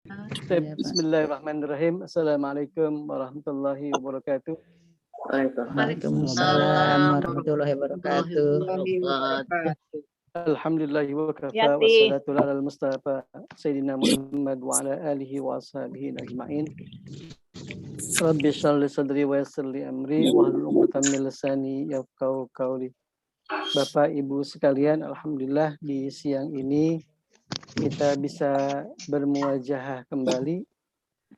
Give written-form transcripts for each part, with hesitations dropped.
Iya, Pak. Bismillahirrahmanirrahim. Assalamualaikum warahmatullahi wabarakatuh. Waalaikumsalam warahmatullahi wabarakatuh. Alhamdulillahi wa kafa Yati. wassalatu ala al-mustafa Sayyidina Muhammad wa ala alihi wa ashabihi ajma'in. Rabbi shrah li sadri wa yassir li amri wahlul 'uqdatam min lisani yafqahu qawli. Bapak Ibu sekalian, alhamdulillah di siang ini kita bisa bermuajahah kembali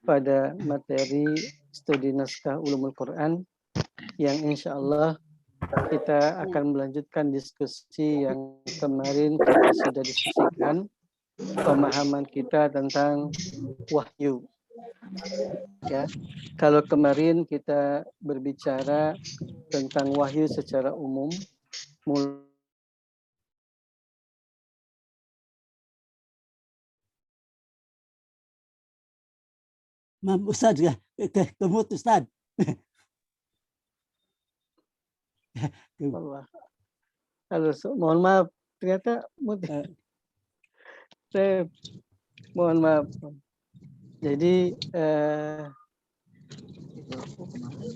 pada materi studi naskah ulumul Quran yang insya Allah kita akan melanjutkan diskusi yang kemarin kita sudah diskusikan, pemahaman kita tentang wahyu. Ya, kalau kemarin kita berbicara tentang wahyu secara umum, Ustaz ya, kemut Ustaz. Halo, mohon maaf, ternyata saya mohon maaf. Jadi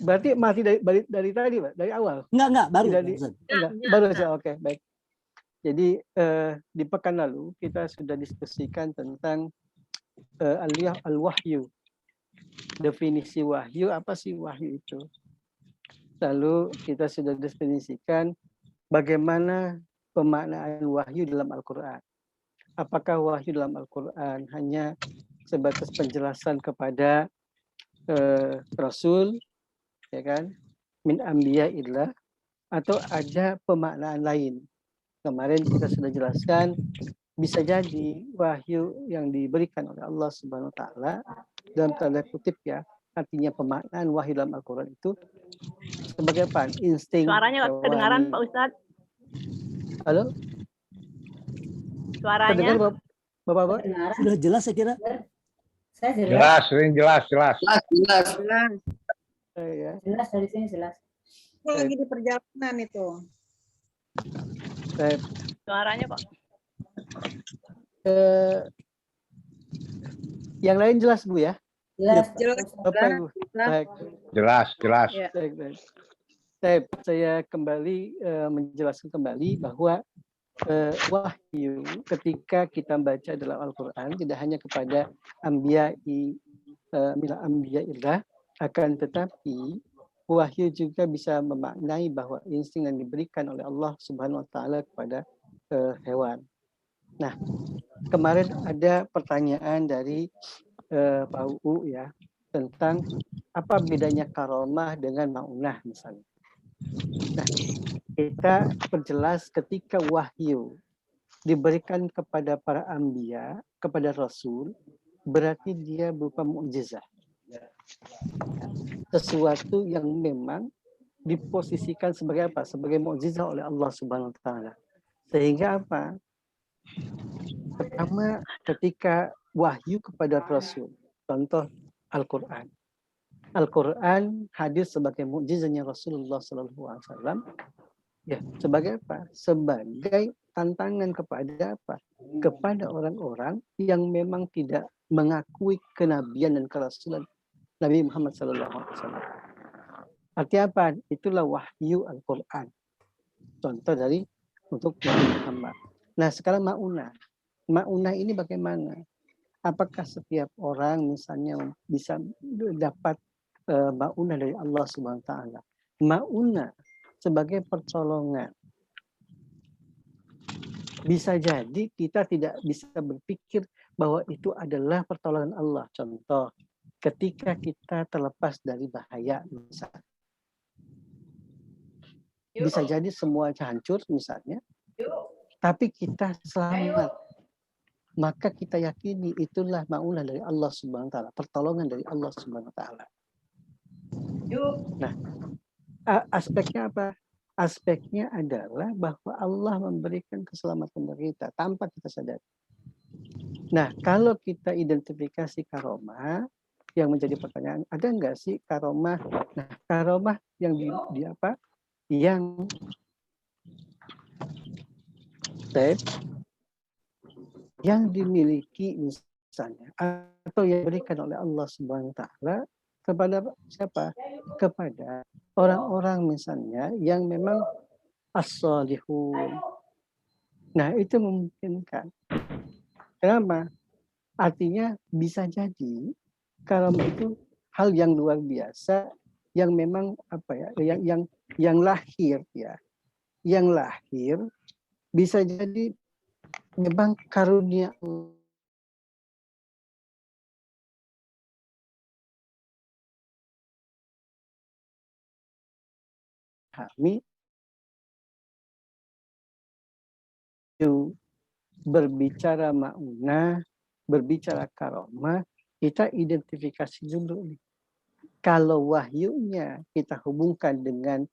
berarti masih dari tadi, Pak, dari awal? Enggak, baru. Baru saja, oke, baik. Jadi di pekan lalu kita sudah diskusikan tentang al-wahyu. Definisi wahyu, apa sih wahyu itu? Lalu kita sudah definisikan bagaimana pemaknaan wahyu dalam Al-Quran. Apakah wahyu dalam Al-Quran hanya sebatas penjelasan kepada Rasul, ya kan, min anbiya'illah, atau ada pemaknaan lain? Kemarin kita sudah jelaskan, bisa jadi wahyu yang diberikan oleh Allah Subhanahu wa Ta'ala dalam tanda kutip ya, artinya pemaknaan wahyu dalam Al-Quran itu sebagai apa? Insting. Suaranya nggak kedengaran, Pak Ustadz. Halo? Suaranya. Terdengar, Bapak? Sudah jelas saya kira. Jelas, jelas. Ya. Jelas dari sini jelas. Lagi di perjalanan itu. Suaranya, Pak. Yang lain jelas, Bu ya? Jelas. Bapak, Ibu. Baik. Jelas. Ya. Baik. Saya kembali menjelaskan kembali bahwa wahyu ketika kita baca dalam Al-Quran tidak hanya kepada anbiya'illah, akan tetapi wahyu juga bisa memaknai bahwa insting yang diberikan oleh Allah Subhanahu wa Ta'ala kepada hewan. Nah, kemarin ada pertanyaan dari Pak UU ya tentang apa bedanya karomah dengan maunah misalnya. Nah, kita perjelas ketika wahyu diberikan kepada para anbiya, kepada Rasul, berarti dia berupa mukjizat. Sesuatu yang memang diposisikan sebagai apa? Sebagai mukjizat oleh Allah Subhanahu wa Ta'ala. Sehingga apa? Pertama, ketika wahyu kepada Rasul, contoh Al-Quran. Al-Quran hadir sebagai mukjizatnya Rasulullah SAW. Ya, sebagai apa? Sebagai tantangan kepada apa? Kepada orang-orang yang memang tidak mengakui kenabian dan kerasulan Nabi Muhammad SAW. Artinya apa? Itulah wahyu Al-Quran. Contoh dari untuk Nabi Muhammad. Nah, sekarang ma'unah. Ma'unah ini bagaimana? Apakah setiap orang misalnya bisa dapat ma'unah dari Allah Subhanahu wa Ta'ala? Ma'unah sebagai pertolongan. Bisa jadi kita tidak bisa berpikir bahwa itu adalah pertolongan Allah. Contoh, ketika kita terlepas dari bahaya misalnya. Bisa jadi semua hancur misalnya, tapi kita selamat. Maka kita yakini itulah ma'unah dari Allah Subhanahu wa Ta'ala, pertolongan dari Allah Subhanahu wa Ta'ala. Nah, aspeknya apa? Aspeknya adalah bahwa Allah memberikan keselamatan bagi kita tanpa kita sadari. Nah, kalau kita identifikasi karomah, yang menjadi pertanyaan, ada enggak sih karomah? Nah, karomah yang di apa? Yang dimiliki misalnya, atau yang diberikan oleh Allah Subhanahu wa taala kepada siapa? Kepada orang-orang misalnya yang memang as-salihun. Nah, itu memungkinkan. Kenapa? Artinya bisa jadi karamah itu hal yang luar biasa yang memang apa ya, yang lahir ya. Yang lahir bisa jadi memang karunia kami berbicara ma'unah, berbicara karomah, kita identifikasi dulu nih. Kalau wahyunya kita hubungkan dengan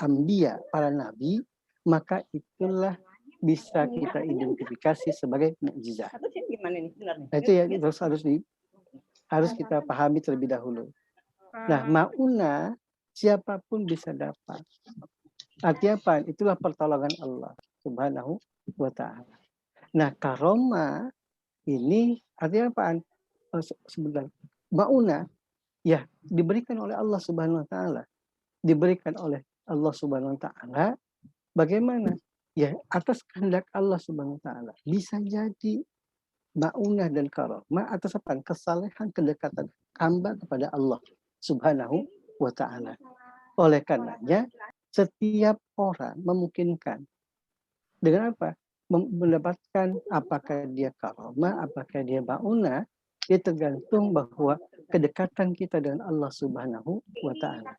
Anbiya, para nabi, maka itulah bisa kita identifikasi sebagai mukjizat. Nah, itu ya harus kita pahami terlebih dahulu. Nah, ma'unah siapapun bisa dapat. Artinya apa? Itulah pertolongan Allah Subhanahu wa ta'ala. Nah, karomah ini artinya apa? Sebentar. Ma'unah ya diberikan oleh Allah Subhanahu wa ta'ala. Diberikan oleh Allah Subhanahu wa ta'ala. Bagaimana? Ya, atas kehendak Allah Subhanahu wa ta'ala. Bisa jadi ma'unah dan karomah atas apa? Kesalehan, kedekatan hamba kepada Allah Subhanahu wa ta'ala. Oleh karenanya, setiap orang memungkinkan dengan apa? Mendapatkan apakah dia karomah, apakah dia ma'unah, dia tergantung bahwa kedekatan kita dengan Allah Subhanahu wa ta'ala.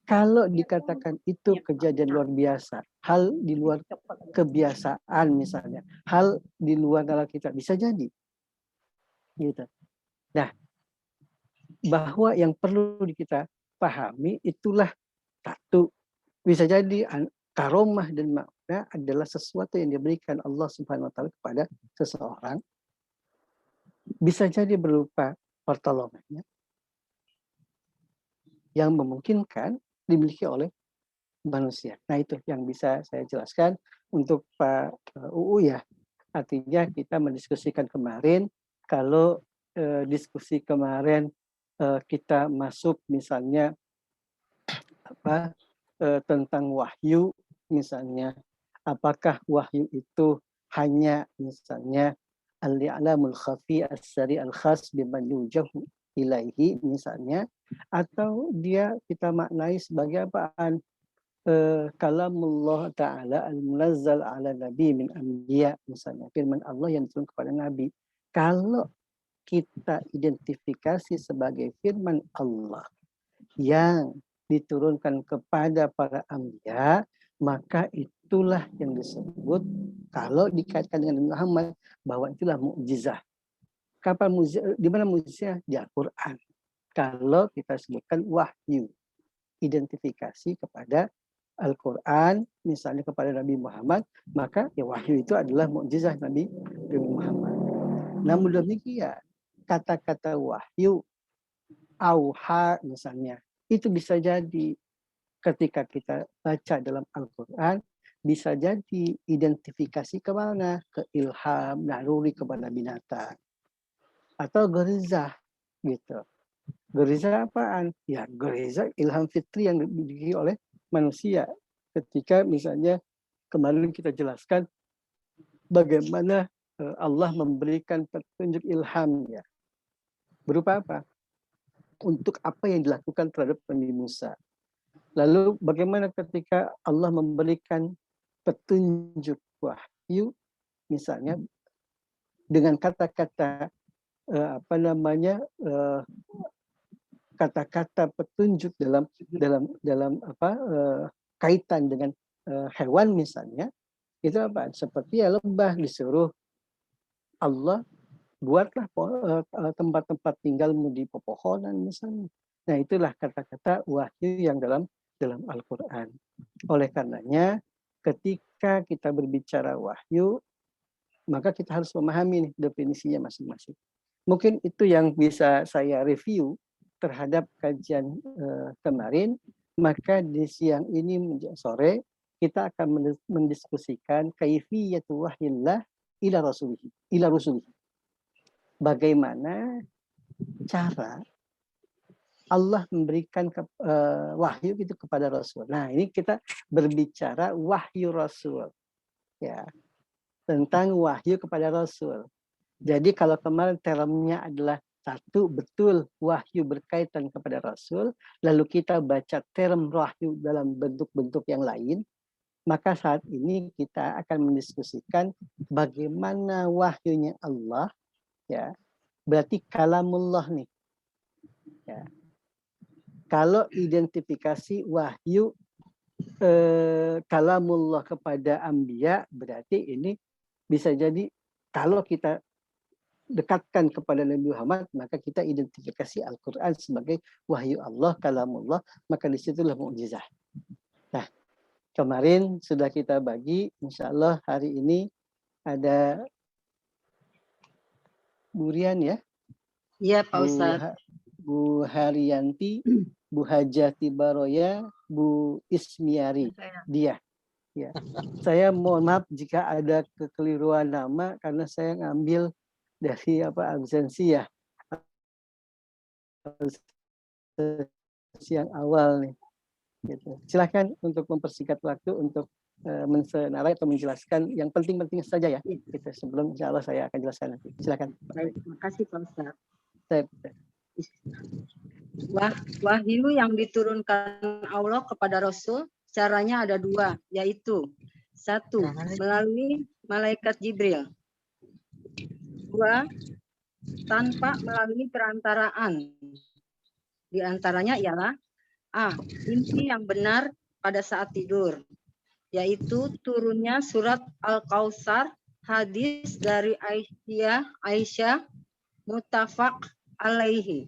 Kalau dikatakan itu kejadian luar biasa, hal di luar kebiasaan misalnya, hal di luar nalar kita, bisa jadi. Gitu. Nah, bahwa yang perlu kita pahami itulah satu, bisa jadi karomah dan makna adalah sesuatu yang diberikan Allah Subhanahu wa taala kepada seseorang. Bisa jadi berupa pertolongannya yang memungkinkan dimiliki oleh manusia. Nah, itu yang bisa saya jelaskan untuk Pak UU ya. Artinya kita mendiskusikan kemarin, kalau diskusi kemarin kita masuk misalnya apa tentang wahyu misalnya, apakah wahyu itu hanya misalnya al-i'lamul khafi as-sari al-khas biman yujahu ilaihi misalnya, atau dia kita maknai sebagai apaan? Kalamullah ta'ala al-munazzal ala nabi min anbiya misalnya, firman Allah yang diturunkan kepada nabi. Kalau kita identifikasi sebagai firman Allah yang diturunkan kepada para anbiya, maka itulah yang disebut kalau dikaitkan dengan Muhammad bahwa itulah mukjizah. Kapan mukjizah? Di mana mukjizah? Di Al-Qur'an. Kalau kita sebutkan wahyu, identifikasi kepada Al-Quran, misalnya kepada Nabi Muhammad, maka ya wahyu itu adalah mukjizah Nabi Muhammad. Namun demikian, kata-kata wahyu, auha misalnya, itu bisa jadi ketika kita baca dalam Al-Quran, bisa jadi identifikasi kemana? Ke ilham, naluri kepada binatang. Atau gerizah, gitu. Gerizah apaan? Ya, gerizah ilham fitri yang dimiliki oleh manusia. Ketika misalnya kemarin kita jelaskan bagaimana Allah memberikan petunjuk ilham ya. Berupa apa? Untuk apa yang dilakukan terhadap Nabi Musa. Lalu bagaimana ketika Allah memberikan petunjuk wahyu misalnya dengan kata-kata kata-kata petunjuk dalam apa kaitan dengan hewan misalnya, itu apa? Seperti ya lebah disuruh Allah buatlah tempat-tempat tinggalmu di pepohonan misalnya. Nah, itulah kata-kata wahyu yang dalam Al-Qur'an. Oleh karenanya ketika kita berbicara wahyu, maka kita harus memahami nih definisinya masing-masing. Mungkin itu yang bisa saya review terhadap kajian kemarin. Maka di siang ini sore kita akan mendiskusikan kaifiyatu wahyillah ila rusulihi. bagaimana cara Allah memberikan wahyu itu kepada Rasul. Nah, ini kita berbicara wahyu Rasul, ya, tentang wahyu kepada Rasul. Jadi kalau kemarin termnya adalah satu, betul wahyu berkaitan kepada Rasul, lalu kita baca term wahyu dalam bentuk-bentuk yang lain, maka saat ini kita akan mendiskusikan bagaimana wahyunya Allah, ya, berarti kalamullah nih, ya. Kalau identifikasi wahyu kalamullah kepada anbiya, berarti ini bisa jadi kalau kita dekatkan kepada Nabi Muhammad, maka kita identifikasi Al-Quran sebagai wahyu Allah, kalamullah, maka disitulah mukjizat. Nah, kemarin sudah kita bagi, insya Allah hari ini ada Bu Rian ya? Iya Pak Ustadz. Bu Haryanti, Bu Hajati Baroya, Bu Ismiari, dia. Ya. Saya mohon maaf jika ada kekeliruan nama karena saya ngambil dari absensi ya. Yang awal nih. Gitu. Silakan untuk mempersingkat waktu untuk mensenarai atau menjelaskan yang penting-penting saja ya. Gitu. Sebelum insya Allah saya akan jelaskan nanti. Silakan. Baik, terima kasih Pak Ustadz. Saya. Wahyu yang diturunkan Allah kepada Rasul caranya ada dua, yaitu satu, melalui malaikat Jibril. Dua, tanpa melalui perantaraan. Di antaranya ialah A. Mimpi yang benar pada saat tidur, yaitu turunnya surat Al-Kautsar, hadis dari Aisyah muttafaq alaihi,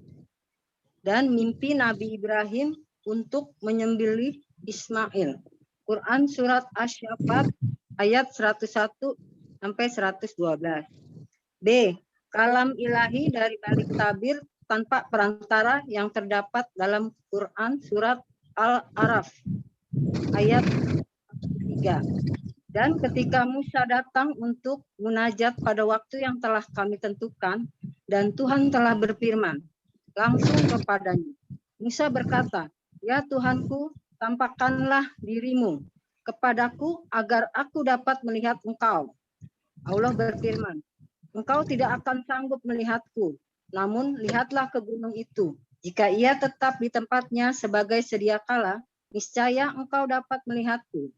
dan mimpi Nabi Ibrahim untuk menyembelih Ismail. Quran surat Asy-Syaffat ayat 101 sampai 112. B. Kalam ilahi dari balik tabir tanpa perantara yang terdapat dalam Quran surat Al-Araf ayat 3. Dan ketika Musa datang untuk munajat pada waktu yang telah kami tentukan, dan Tuhan telah berfirman langsung kepadanya. Musa berkata, "Ya Tuhanku, tampakkanlah dirimu kepadaku agar aku dapat melihat engkau." Allah berfirman, "Engkau tidak akan sanggup melihatku, namun lihatlah ke gunung itu. Jika ia tetap di tempatnya sebagai sedia kala, niscaya engkau dapat melihatku."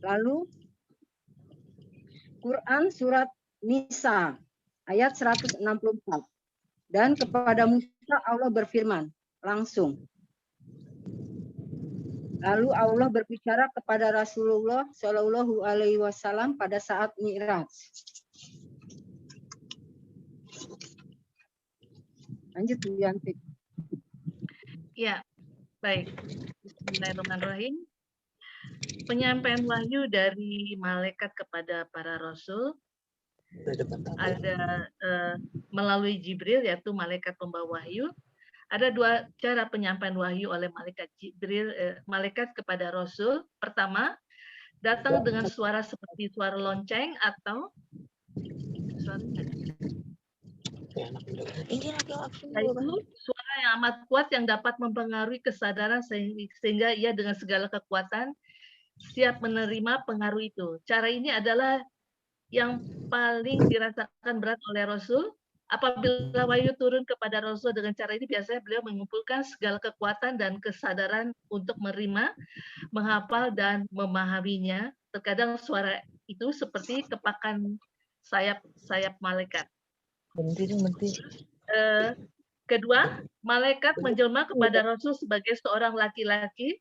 Lalu Quran surat Nisa ayat 164. Dan kepada Musa Allah berfirman langsung. Lalu Allah berbicara kepada Rasulullah Shallallahu Alaihi Wasallam pada saat Mi'raj. Lanjut, Bu Yanti. Ya, baik. Bismillahirrahmanirrahim. Penyampaian wahyu dari malaikat kepada para rasul ada melalui Jibril, yaitu malaikat pembawa wahyu. Ada dua cara penyampaian wahyu oleh malaikat Jibril, malaikat kepada rasul. Pertama, datang dengan suara seperti suara lonceng atau yaitu suara yang amat kuat yang dapat mempengaruhi kesadaran sehingga ia dengan segala kekuatan siap menerima pengaruh itu. Cara ini adalah yang paling dirasakan berat oleh Rasul. Apabila wahyu turun kepada Rasul dengan cara ini, biasanya beliau mengumpulkan segala kekuatan dan kesadaran untuk menerima, menghafal, dan memahaminya. Terkadang suara itu seperti kepakan sayap malaikat. Kedua, malaikat menjelma kepada Rasul sebagai seorang laki-laki.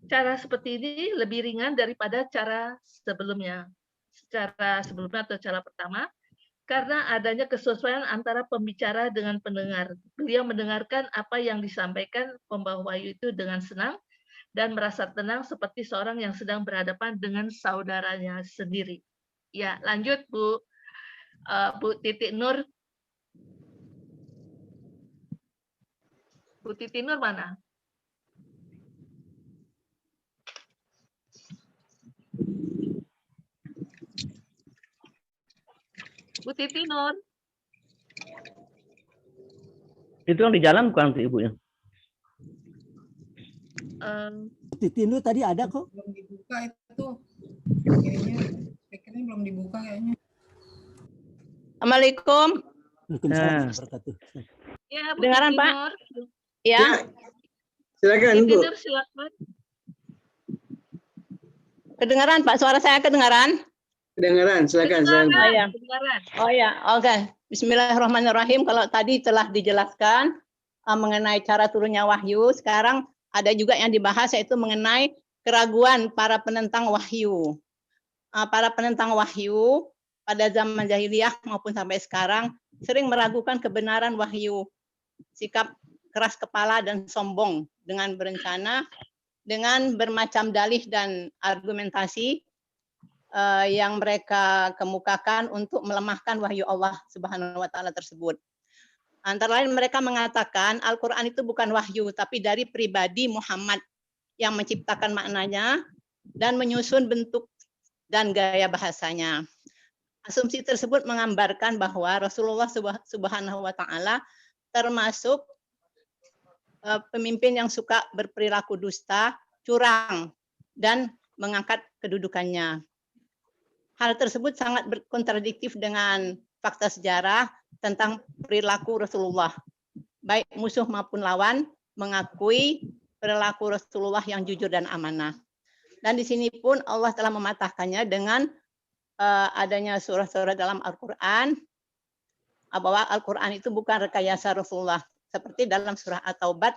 Cara seperti ini lebih ringan daripada cara sebelumnya. Cara sebelumnya atau cara pertama, karena adanya kesesuaian antara pembicara dengan pendengar. Beliau mendengarkan apa yang disampaikan pembawa wahyu itu dengan senang dan merasa tenang seperti seorang yang sedang berhadapan dengan saudaranya sendiri. Ya, lanjut Bu Titi Nur. Bu Titi Nur mana? Bu Titi Nur. Itu yang di jalan bukan tuh ibunya? Titindo tadi ada kok. Belum dibuka itu. Kayaknya speakernya belum dibuka kayaknya. Assalamualaikum. Waalaikumsalam wabarakatuh. Ya, Bu Kedengaran, Titi Pak? Nur. Ya. Silakan Titi Bu. Nur, silakan. Kedengaran, Pak? Suara saya kedengaran? Kedengaran, silakan. Oh ya. Kedengaran. Oh ya, oke. Bismillahirrahmanirrahim. Kalau tadi telah dijelaskan mengenai cara turunnya wahyu, sekarang ada juga yang dibahas yaitu mengenai keraguan para penentang wahyu. Para penentang wahyu pada zaman jahiliyah maupun sampai sekarang sering meragukan kebenaran wahyu. Sikap keras kepala dan sombong dengan berencana, dengan bermacam dalih dan argumentasi yang mereka kemukakan untuk melemahkan wahyu Allah Subhanahu wa taala tersebut. Antara lain mereka mengatakan Al-Qur'an itu bukan wahyu tapi dari pribadi Muhammad yang menciptakan maknanya dan menyusun bentuk dan gaya bahasanya. Asumsi tersebut menggambarkan bahwa Rasulullah Subhanahu wa taala termasuk pemimpin yang suka berperilaku dusta, curang dan mengangkat kedudukannya. Hal tersebut sangat kontradiktif dengan fakta sejarah tentang perilaku Rasulullah. Baik musuh maupun lawan mengakui perilaku Rasulullah yang jujur dan amanah. Dan di sini pun Allah telah mematahkannya dengan adanya surah-surah dalam Al-Quran bahwa Al-Quran itu bukan rekayasa Rasulullah. Seperti dalam surah At-Taubah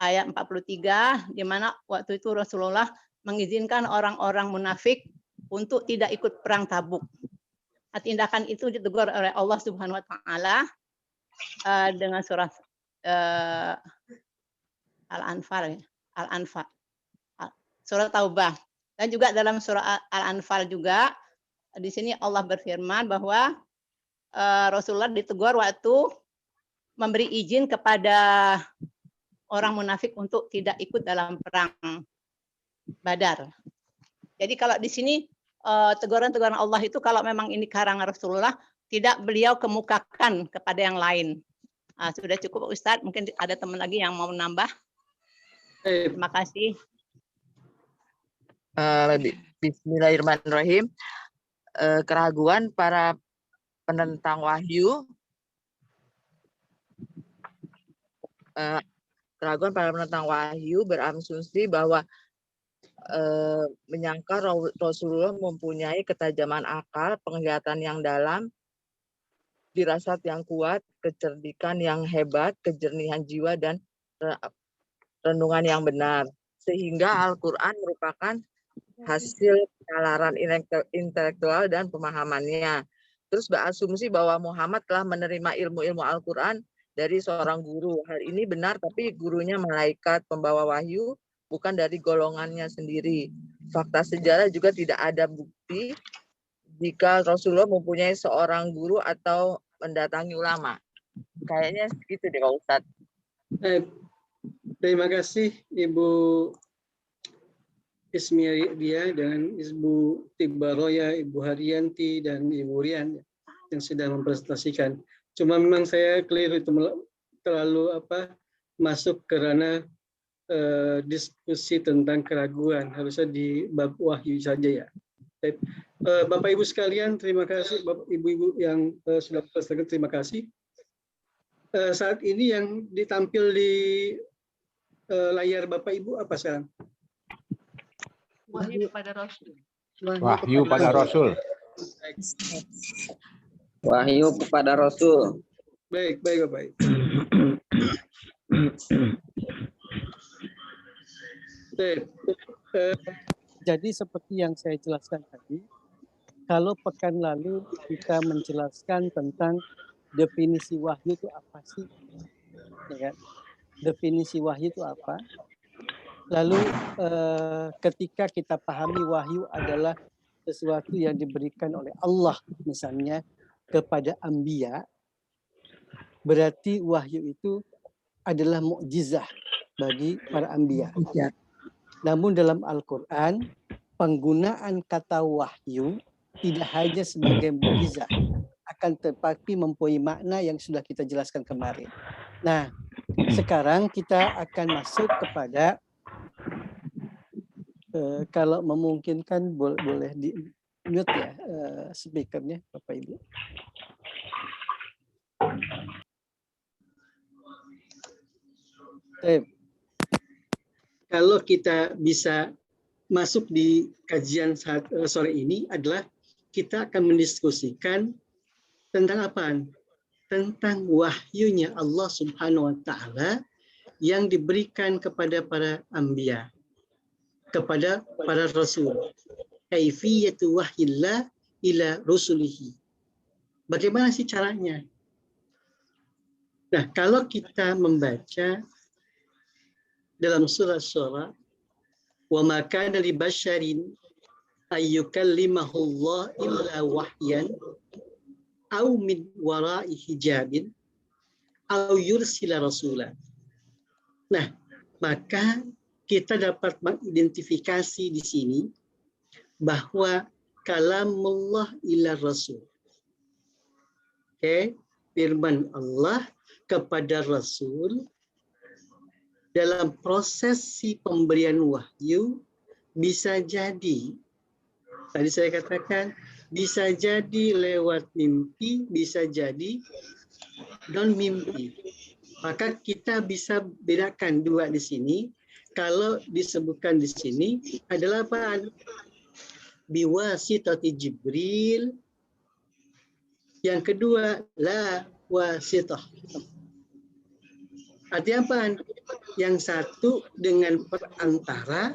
ayat 43, di mana waktu itu Rasulullah mengizinkan orang-orang munafik untuk tidak ikut perang Tabuk. Tindakan itu ditegur oleh Allah Subhanahu wa taala dengan surah Al-Anfal, surah Taubah. Dan juga dalam surah Al-Anfal juga di sini Allah berfirman bahwa Rasulullah ditegur waktu memberi izin kepada orang munafik untuk tidak ikut dalam perang Badar. Jadi kalau di sini teguran-teguran Allah itu kalau memang ini karangan Rasulullah, tidak beliau kemukakan kepada yang lain. Sudah cukup Ustadz, mungkin ada teman lagi yang mau menambah. Terima kasih. Bismillahirrahmanirrahim. Keraguan para penentang wahyu, berasumsi bahwa menyangka Rasulullah mempunyai ketajaman akal, penglihatan yang dalam, firasat yang kuat, kecerdikan yang hebat, kejernihan jiwa dan renungan yang benar, sehingga Al-Quran merupakan hasil penalaran intelektual dan pemahamannya. Terus berasumsi bahwa Muhammad telah menerima ilmu-ilmu Al-Quran dari seorang guru. Hal ini benar, tapi gurunya malaikat pembawa wahyu, bukan dari golongannya sendiri. Fakta sejarah juga tidak ada bukti jika Rasulullah mempunyai seorang guru atau mendatangi ulama. Kayaknya segitu deh Pak Ustadz. Terima kasih Ibu Ismiria dan Ibu Tibaroya, Ibu Haryanti, dan Ibu Rian yang sudah mempresentasikan. Cuma memang saya keliru itu terlalu masuk ke ranah diskusi tentang keraguan, harusnya di bab wahyu saja ya. Bapak Ibu sekalian, terima kasih. Bapak Ibu-Ibu yang sudah presentasikan, terima kasih. Saat ini yang ditampil di layar Bapak Ibu apa sekarang? Wahyu kepada Rasul. Wahyu pada Rasul. Wahyu kepada Rasul. Baik, baik Bapak. Jadi seperti yang saya jelaskan tadi, kalau pekan lalu kita menjelaskan tentang definisi wahyu itu apa sih? Ya kan? Definisi wahyu itu apa? Lalu ketika kita pahami wahyu adalah sesuatu yang diberikan oleh Allah misalnya kepada anbiya, berarti wahyu itu adalah mukjizah bagi para anbiya. Namun dalam Al-Quran, penggunaan kata wahyu tidak hanya sebagai mukjizah, akan tetapi mempunyai makna yang sudah kita jelaskan kemarin. Nah, sekarang kita akan masuk kepada kalau memungkinkan boleh di mute ya speakernya Bapak Ibu. Kalau kita bisa masuk di kajian sore ini adalah kita akan mendiskusikan tentang apa? Tentang wahyunya Allah Subhanahu wa taala yang diberikan kepada para anbiya, kepada para rasul. Kaifiyatu wahyillah ila rusulihi. Bagaimana sih caranya? Nah, kalau kita membaca dalam surah Syura, wa ma kana li basyarin ayyukallimahu Allah illa wahyan aw min wara'i hijabin aw yursila rasulan. Nah, maka kita dapat mengidentifikasi di sini bahwa kalamullah ila rasul. Oke, firman Allah kepada Rasul dalam prosesi pemberian wahyu bisa jadi, tadi saya katakan, bisa jadi lewat mimpi, bisa jadi non mimpi. Maka kita bisa bedakan dua di sini. Kalau disebutkan di sini adalah apa? Biwasitati Jibril. Yang kedua, la wasitah. Artinya apa? Yang satu dengan perantara,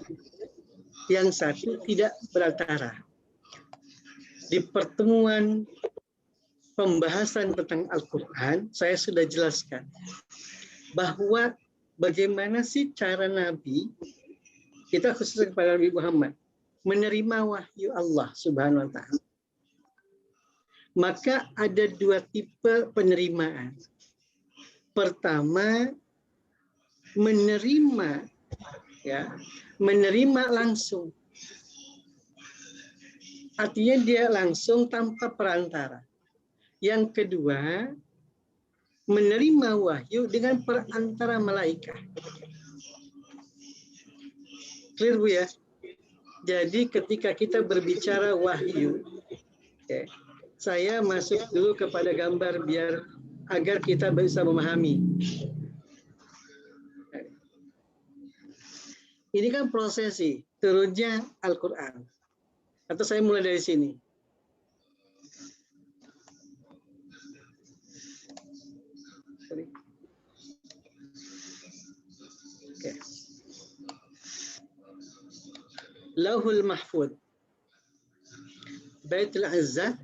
yang satu tidak berantara. Di pertemuan pembahasan tentang Al-Quran, saya sudah jelaskan bahwa bagaimana sih cara Nabi, kita khususnya kepada Nabi Muhammad, menerima wahyu Allah Subhanahu wa ta'ala. Maka ada dua tipe penerimaan. Pertama, menerima langsung. Artinya dia langsung tanpa perantara. Yang kedua, menerima wahyu dengan perantara malaikat. Clear Bu ya? Jadi ketika kita berbicara wahyu, saya masuk dulu kepada gambar biar agar kita bisa memahami. Ini kan prosesi turunnya Al-Quran. Atau saya mulai dari sini. Oke. Lauhul Mahfud, Baitul Izzah,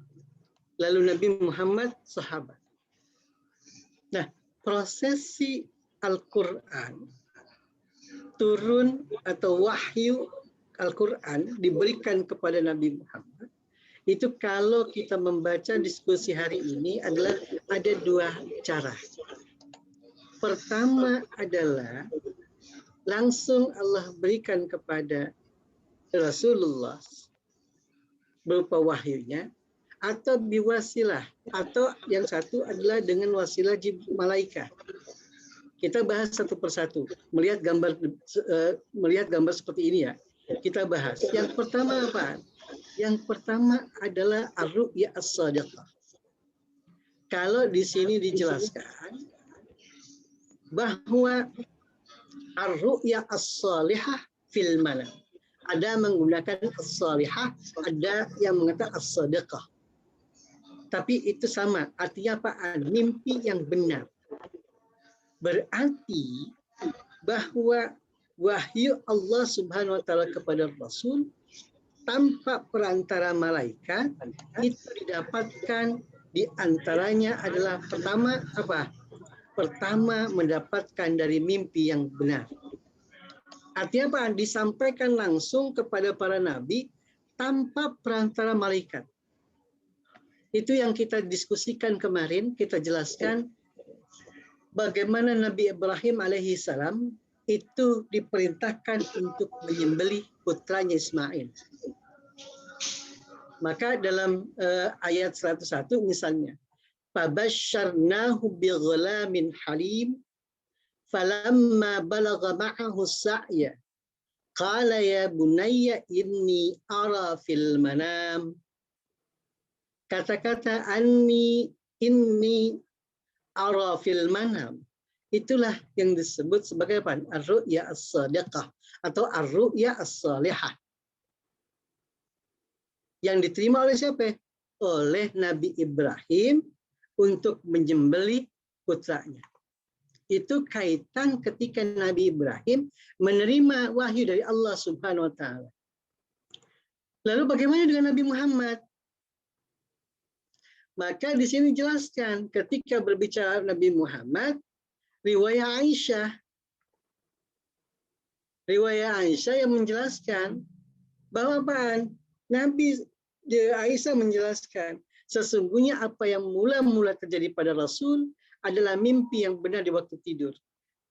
lalu Nabi Muhammad, sahabat. Nah, prosesi Al-Quran turun atau wahyu Al-Quran diberikan kepada Nabi Muhammad. Itu kalau kita membaca diskusi hari ini adalah ada dua cara. Pertama adalah langsung Allah berikan kepada Rasulullah berupa wahyunya, atau biwasilah, atau yang satu adalah dengan wasilah malaikat. Kita bahas satu persatu, melihat gambar seperti ini ya. Kita bahas. Yang pertama apa? Yang pertama adalah ar-ru'ya as-shadiqah. Kalau di sini dijelaskan bahwa ar-ru'ya as-salihah fil manam. Ada menggunakan as-salihah, ada yang mengatakan as-shadiqah. Tapi itu sama, artinya apa? Mimpi yang benar. Berarti bahwa wahyu Allah Subhanahu wa taala kepada Rasul tanpa perantara malaikat itu didapatkan, di antaranya adalah pertama apa? Pertama mendapatkan dari mimpi yang benar. Artinya apa? Disampaikan langsung kepada para nabi tanpa perantara malaikat. Itu yang kita diskusikan kemarin, kita jelaskan bagaimana Nabi Ibrahim alaihissalam itu diperintahkan untuk menyembelih putranya Ismail. Maka dalam ayat 101 misalnya, فَبَشَّرْنَاهُ بِغُلَامٍ حَلِيمٍ فَلَمَّا بَلَغَ مَعَهُ السَّعْيَ قَالَ يَا بُنَيَّ إِنِّي أَرَى فِي الْمَنَامِ. Kata-kata inni ara fil manam, itulah yang disebut sebagai apa? Ar-ru'ya as-sadiqah atau ar-ru'ya as-salihah. Yang diterima oleh siapa? Oleh Nabi Ibrahim untuk menyembelih putranya. Itu kaitan ketika Nabi Ibrahim menerima wahyu dari Allah Subhanahu wa taala. Lalu bagaimana dengan Nabi Muhammad? Maka di sini jelaskan ketika berbicara Nabi Muhammad, riwayat Aisyah yang menjelaskan bahwa Nabi Aisyah menjelaskan sesungguhnya apa yang mula-mula terjadi pada Rasul adalah mimpi yang benar di waktu tidur.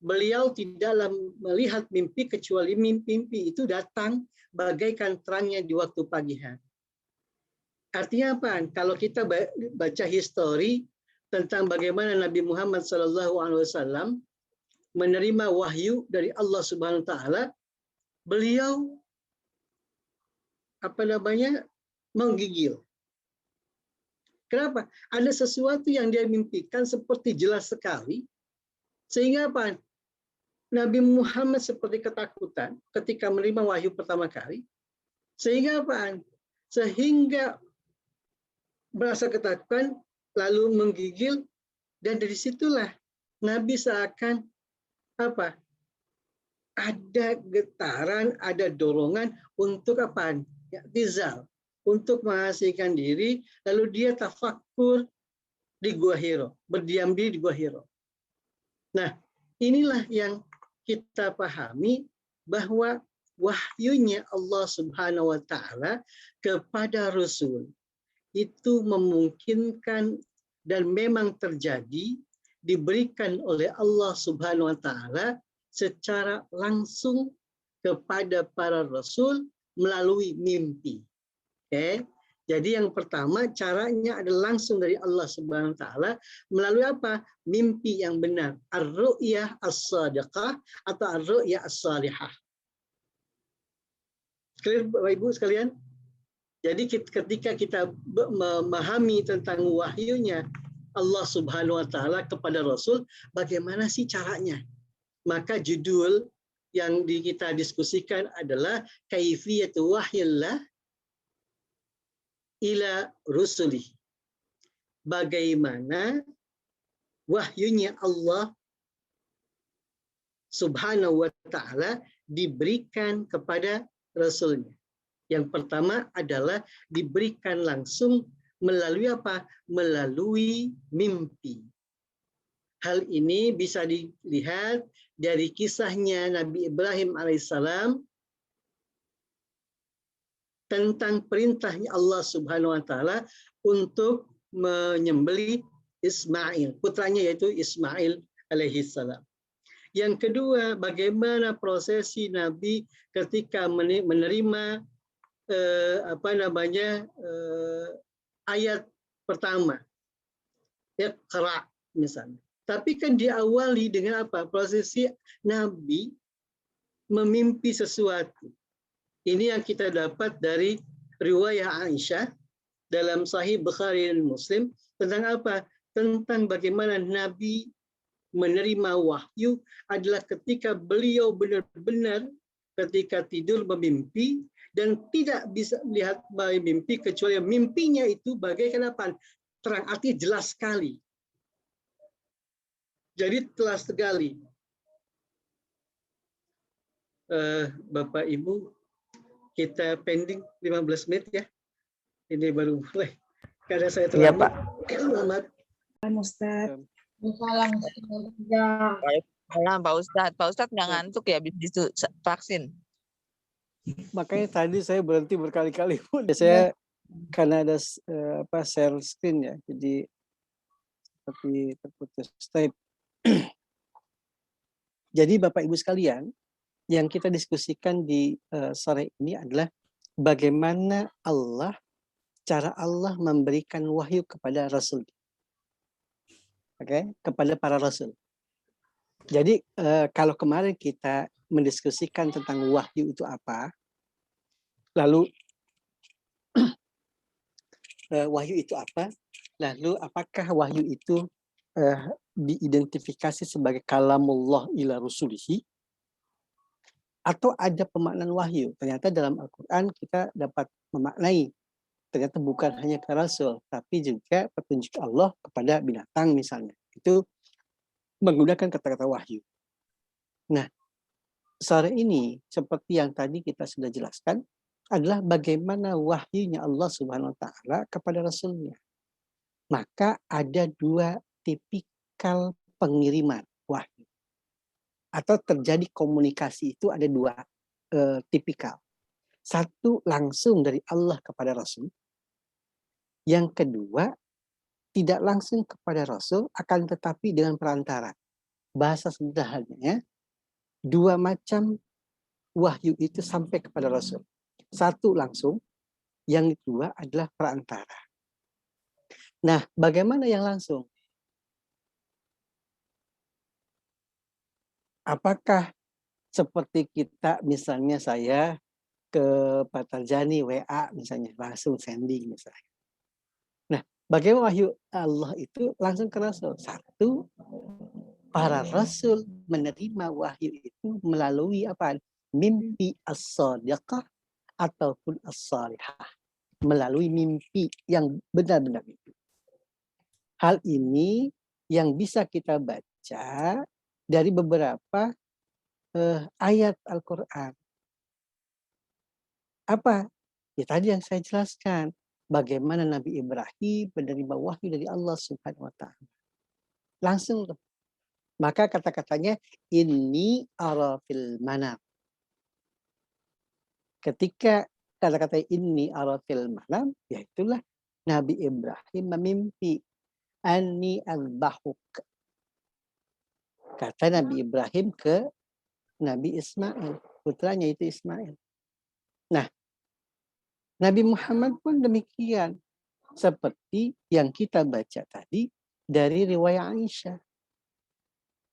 Beliau tidaklah melihat mimpi kecuali mimpi itu datang bagaikan terangnya di waktu pagi hari. Artinya apa? Kalau kita baca histori tentang bagaimana Nabi Muhammad SAW menerima wahyu dari Allah Subhanahu wa taala, beliau menggigil. Kenapa? Ada sesuatu yang dia mimpikan seperti jelas sekali, sehingga apa? Nabi Muhammad seperti ketakutan ketika menerima wahyu pertama kali, sehingga apa? Sehingga merasa ketakutan, lalu menggigil, dan dari situlah Nabi seakan ada getaran, ada dorongan untuk I'tizal, untuk mengasingkan diri, lalu dia tafakkur di Gua Hiro, berdiam diri di Gua Hiro. Nah, inilah yang kita pahami bahwa wahyunya Allah Subhanahu wa taala kepada Rasul itu memungkinkan dan memang terjadi, diberikan oleh Allah Subhanahu wa taala secara langsung kepada para rasul melalui mimpi. Oke. Jadi yang pertama caranya adalah langsung dari Allah Subhanahu wa taala melalui apa? Mimpi yang benar, ar-ru'yah as-sadiqah atau ar-ru'yah as-salihah. Clear Bapak Ibu sekalian? Jadi ketika kita memahami tentang wahyunya Allah Subhanahu wa taala kepada Rasul, bagaimana sih caranya? Maka judul yang kita diskusikan adalah kaifiyatu wahyillah ila rusuli. Bagaimana wahyunya Allah Subhanahu wa taala diberikan kepada Rasulnya. Yang pertama adalah diberikan langsung melalui apa? Melalui mimpi. Hal ini bisa dilihat dari kisahnya Nabi Ibrahim alaihissalam tentang perintahnya Allah Subhanahu wa taala untuk menyembelih Ismail, putranya yaitu Ismail alaihissalam. Yang kedua, bagaimana prosesi Nabi ketika menerima ayat pertama, Iqra misalnya. Tapi kan diawali dengan apa? Prosesi Nabi memimpi sesuatu. Ini yang kita dapat dari riwayat Aisyah dalam Sahih Bukhari dan Muslim tentang apa? Tentang bagaimana Nabi menerima wahyu adalah ketika beliau benar-benar ketika tidur memimpi dan tidak bisa melihat mimpi kecuali mimpinya itu bagaikan apa? Terang, arti jelas sekali. Jadi jelas sekali. Bapak Ibu, kita pending 15 menit ya. Ini baru mulai. Karena saya terlambat. Iya, Pak. Selamat. Ustaz. Salam Pak Ustadz. Pak Ustadz nggak ngantuk ya habis vaksin? Makanya tadi saya berhenti berkali-kali. Saya karena ada share screen ya, jadi seperti terputus tape. Jadi Bapak Ibu sekalian, yang kita diskusikan di sore ini adalah bagaimana Allah cara Allah memberikan wahyu kepada Rasul. Oke, kepada para Rasul. Jadi kalau kemarin kita mendiskusikan tentang wahyu itu apa, lalu wahyu itu apa, lalu apakah wahyu itu diidentifikasi sebagai kalamullah ila rusulihi, atau ada pemaknaan wahyu. Ternyata dalam Al-Quran kita dapat memaknai, ternyata bukan hanya ke Rasul, tapi juga petunjuk Allah kepada binatang misalnya. Itu menggunakan kata-kata wahyu. Nah, sore ini seperti yang tadi kita sudah jelaskan, adalah bagaimana wahyunya Allah Subhanahu wa Ta'ala kepada Rasulnya. Maka ada dua tipikal pengiriman wahyu. Atau terjadi komunikasi itu ada dua tipikal. Satu langsung dari Allah kepada Rasul. Yang kedua tidak langsung kepada Rasul, akan tetapi dengan perantara. Bahasa sederhananya, dua macam wahyu itu sampai kepada Rasul. Satu langsung, yang kedua adalah perantara. Nah, bagaimana yang langsung? Apakah seperti kita, misalnya saya ke Pak Tarjani WA misalnya, langsung sending misalnya. Nah, bagaimana wahyu Allah itu langsung ke Rasul? Satu, para Rasul menerima wahyu itu melalui apa? Mimpi as-sadiqah ataupun as-salihah. Melalui mimpi yang benar-benar mimpi. Hal ini yang bisa kita baca dari beberapa ayat Al-Quran. Apa? Ya tadi yang saya jelaskan. Bagaimana Nabi Ibrahim menerima wahyu dari Allah Subhanahu wa Ta'ala. Langsung. Maka kata-katanya, inni ara fil manam. Ketika kata-kata inni ara fil manam, ya itulah Nabi Ibrahim memimpi. Anni al-bahuk. Kata Nabi Ibrahim ke Nabi Ismail. Putranya itu Ismail. Nah, Nabi Muhammad pun demikian. Seperti yang kita baca tadi dari riwayat Aisyah.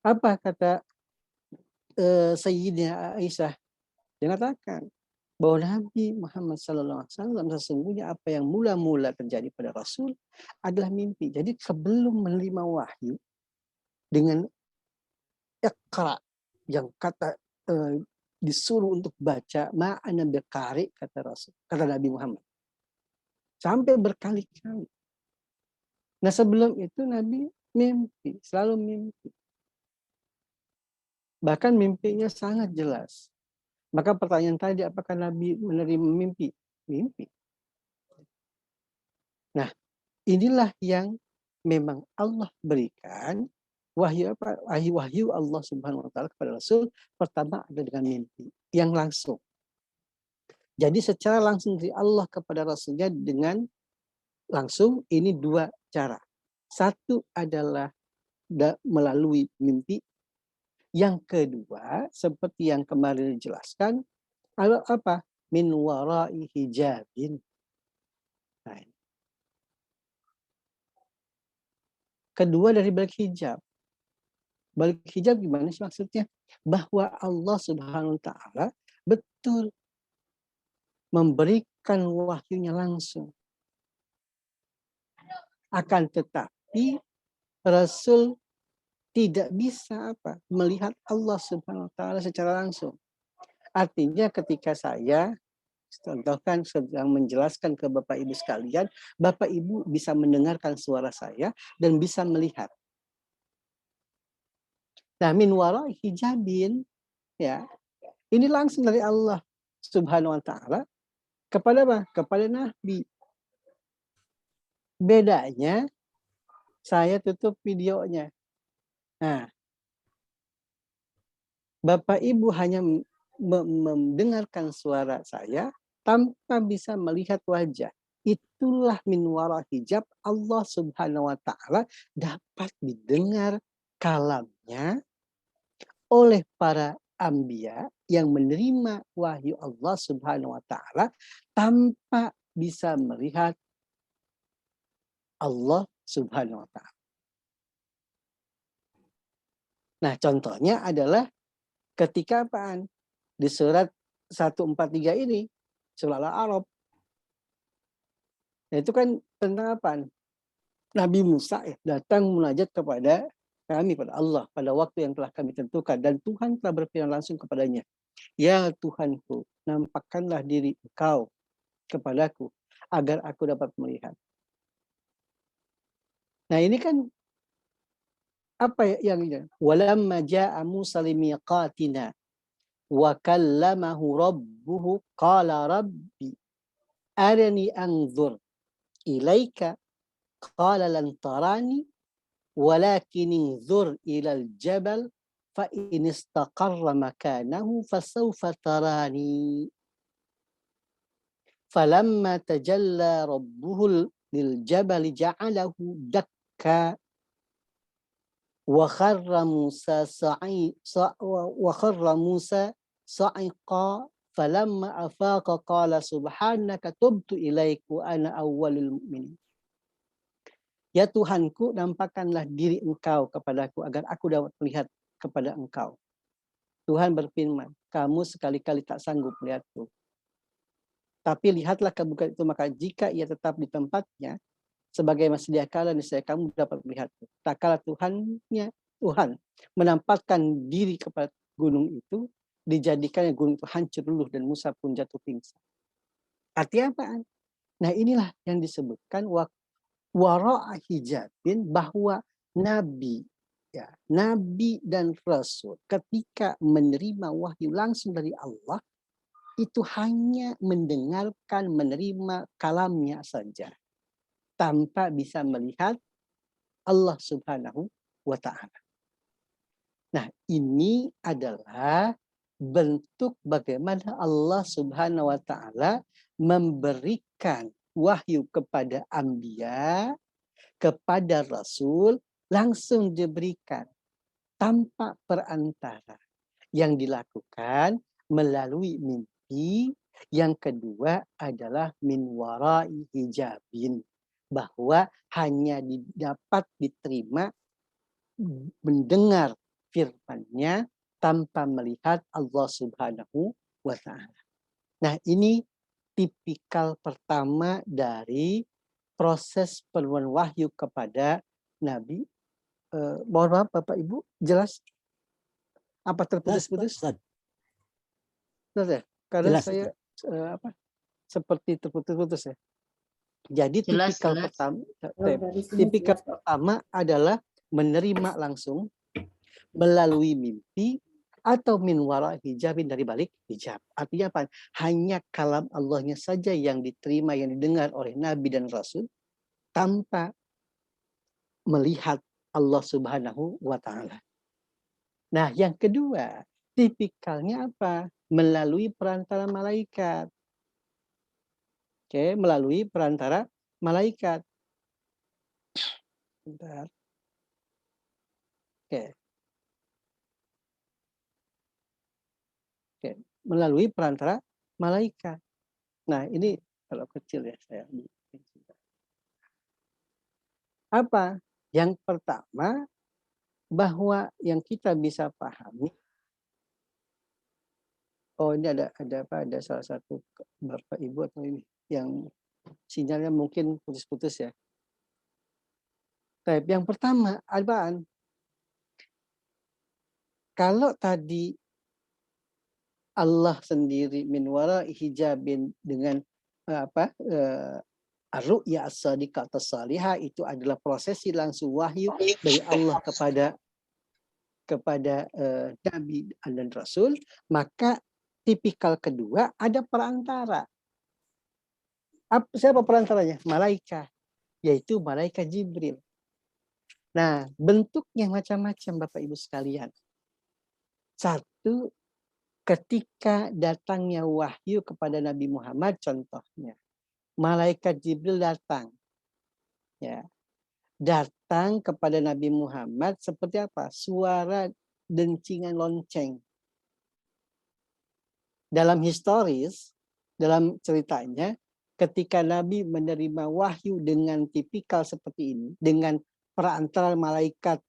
Apa kata Sayyidina Aisyah? Dia katakan bahwa Nabi Muhammad SAW sesungguhnya apa yang mula-mula terjadi pada Rasul adalah mimpi. Jadi sebelum menerima wahyu dengan Iqra yang kata disuruh untuk baca ma'ana biqari kata Rasul, kata Nabi Muhammad. Sampai berkali-kali. Nah, sebelum itu Nabi mimpi, selalu mimpi. Bahkan mimpinya sangat jelas. Maka pertanyaan tadi, apakah Nabi menerima mimpi? Mimpi. Nah, inilah yang memang Allah berikan wahyu apa? Wahyu Allah Subhanahu wa Ta'ala kepada Rasul pertama ada dengan mimpi yang langsung. Jadi secara langsung dari Allah kepada Rasulnya dengan langsung ini dua cara. Satu adalah melalui mimpi. Yang kedua, seperti yang kemarin dijelaskan, adalah apa? Min warai hijabin. Nah, kedua dari balik hijab. Balik hijab gimana sih maksudnya? Bahwa Allah Subhanahu wa Ta'ala betul memberikan wahyunya langsung. Akan tetapi Rasul tidak bisa melihat Allah Subhanahu wa Ta'ala secara langsung. Artinya ketika saya contohkan sedang menjelaskan ke Bapak Ibu sekalian, Bapak Ibu bisa mendengarkan suara saya dan bisa melihat. Nah, min wara'i hijabin, ya, ini langsung dari Allah Subhanahu wa Ta'ala kepada apa? Kepada Nabi. Bedanya saya tutup videonya. Nah, Bapak Ibu hanya mendengarkan suara saya tanpa bisa melihat wajah. Itulah min wara hijab, Allah Subhanahu wa Ta'ala dapat didengar kalamnya oleh para anbiya yang menerima wahyu Allah Subhanahu wa Ta'ala tanpa bisa melihat Allah Subhanahu wa Ta'ala. Nah, contohnya adalah ketika apaan? Di surat 143 ini, surah Al-A'raf. Nah, itu kan tentang apaan? Nabi Musa datang munajat kepada kami, pada Allah, pada waktu yang telah kami tentukan. Dan Tuhan telah berfirman langsung kepadanya, ya Tuhanku, nampakkanlah diri engkau kepadaku, agar aku dapat melihat. Nah ini kan, apa yang ini? Walamma ja'a Musa limiqatina wa kallamahu rabbuhu qala rabbi arini anzur ilaika qala lan tarani walakin inzur ilal jabal fa in istaqarra makanahu fasawfa tarani. Falamma tajalla rabbuhu lil jabal ja'alahu dakka wa kharra Musa sa'iqa falamma afaqa qala subhanaka tubtu ilaiku ana awwalul mu'minin. Ya Tuhanku, nampakkanlah diri engkau kepadaku agar aku dapat melihat kepada engkau. Tuhan berfirman, kamu sekali-kali tak sanggup melihatku. Tapi lihatlah ke bukit itu, maka jika ia tetap di tempatnya, sebagai sedia kala niscaya kamu dapat melihatku. Tak kala Tuhan menampakkan diri kepada gunung itu, dijadikannya gunung itu hancur luluh dan Musa pun jatuh pingsan. Artinya apaan? Nah inilah yang disebutkan wara'a hijabin, bahwa nabi dan rasul ketika menerima wahyu langsung dari Allah itu hanya mendengarkan, menerima kalamnya saja tanpa bisa melihat Allah Subhanahu wa Ta'ala. Nah ini adalah bentuk bagaimana Allah Subhanahu wa Ta'ala memberikan wahyu kepada anbiya, kepada rasul, langsung diberikan tanpa perantara. Yang dilakukan melalui mimpi. Yang kedua adalah min warai hijabin, bahwa hanya dapat diterima mendengar firman-Nya tanpa melihat Allah Subhanahu wa Ta'ala. Nah ini tipikal pertama dari proses penurunan wahyu kepada Nabi. Mohon maaf Bapak Ibu, jelas? Apa terputus-putus? Jelas ya? Karena jelas, saya seperti terputus-putus ya. Jadi tipikal pertama adalah menerima langsung melalui mimpi, atau min wara hijabin, dari balik hijab. Artinya apa? Hanya kalam Allahnya saja yang diterima, yang didengar oleh Nabi dan Rasul tanpa melihat Allah Subhanahu wa Ta'ala. Nah yang kedua, tipikalnya apa? Melalui perantara malaikat. Oke, melalui perantara malaikat. Bentar. Oke. Melalui perantara malaikat. Nah ini kalau kecil ya saya. Apa? Yang pertama, bahwa yang kita bisa pahami. Oh ini ada salah satu Bapak Ibu atau ini yang sinyalnya mungkin putus-putus ya. Tapi yang pertama, apaan? Kalau tadi Allah sendiri min wara hijabin dengan ar-ru'ya as-sadiqah as-salihah, itu adalah prosesi langsung wahyu dari Allah kepada Nabi dan Rasul. Maka tipikal kedua ada perantara. Siapa perantaranya? Malaikat, yaitu malaikat Jibril. Nah bentuknya macam-macam Bapak Ibu sekalian. Satu, ketika datangnya wahyu kepada Nabi Muhammad, contohnya malaikat Jibril datang, ya, datang kepada Nabi Muhammad seperti apa? Suara dencingan lonceng. Dalam historis, dalam ceritanya, ketika Nabi menerima wahyu dengan tipikal seperti ini, dengan perantara malaikat,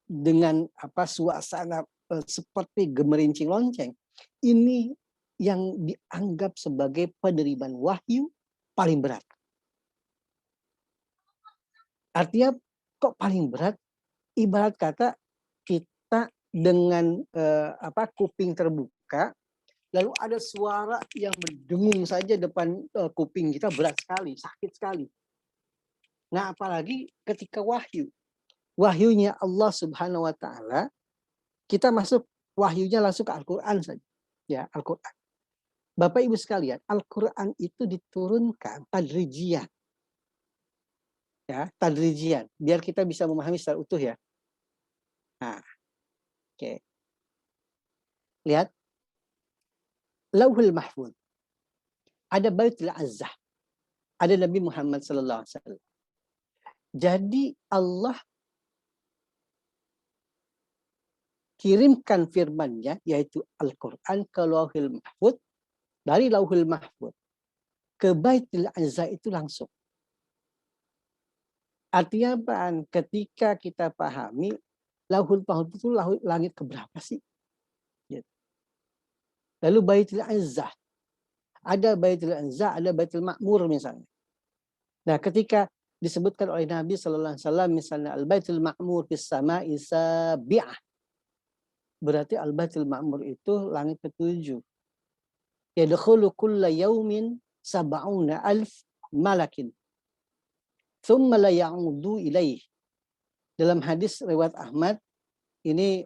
dengan suasana seperti gemerincing lonceng, ini yang dianggap sebagai penerimaan wahyu paling berat. Artinya kok paling berat? Ibarat kata kita dengan kuping terbuka, lalu ada suara yang mendengung saja depan kuping kita, berat sekali, sakit sekali. Nah, apalagi ketika wahyu. Wahyunya Allah Subhanahu wa taala, kita masuk wahyunya langsung ke Al-Qur'an saja. Ya, Al-Qur'an. Bapak Ibu sekalian, Al-Qur'an itu diturunkan tadrijian. Ya, tadrijian, biar kita bisa memahami secara utuh ya. Nah, oke. Lihat. Lauhul Mahfuz. Ada Baitul Azzah. Ada Nabi Muhammad sallallahu alaihi wasallam. Jadi Allah kirimkan firman-Nya yaitu Al-Qur'an ke Lauhul Mahfuz, dari Lauhul Mahfuz ke Baitul Azzah itu langsung. Artinya apaan? Ketika kita pahami Lauhul Mahfuz itu langit keberapa sih? Lalu Baitul Azzah. Ada Baitul Azzah, ada Baitul Ma'mur misalnya. Nah, ketika disebutkan oleh Nabi sallallahu alaihi wasallam misalnya Al-Baitul Ma'mur fis sama'i sabi'ah. Berarti Al-Baitul Ma'mur itu langit ke-7. Yadkhulu kulla yaumin sab'una alf malakin. Thumma la ya'udu ilaih. Dalam hadis riwayat Ahmad ini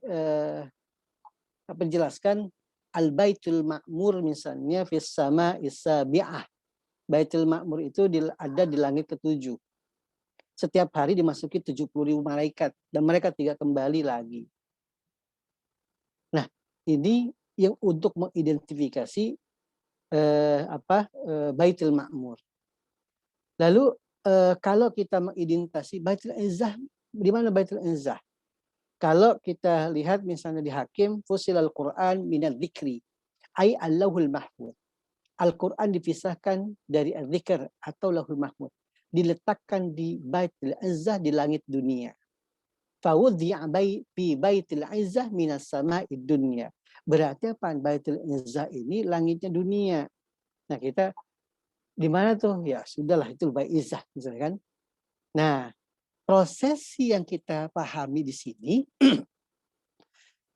penjelaskan Al-Baitul Ma'mur misalnya fis sama'i sabi'ah. Baitul Ma'mur itu ada di langit ke-7. Setiap hari dimasuki 70.000 malaikat dan mereka tidak kembali lagi. Nah, ini yang untuk mengidentifikasi Baitul Ma'mur. Lalu kalau kita mengidentifikasi Baitul Izzah, di mana Baitul Izzah? Kalau kita lihat misalnya di Hakim, fusilal Quran minal dzikri, ay Allahul Mahfuz. Al-Quran dipisahkan dari al-dzikr atau Lauhul Mahfuz. Diletakkan di Baitul Izzah di langit dunia. Fawudhi'a fi Baitul Izzah minas sama'id dunya. Berarti apa? Baitul Izzah ini langitnya dunia. Nah, kita di mana tuh? Ya, sudahlah itu Baitul Izzah misalnya kan. Nah, prosesi yang kita pahami di sini,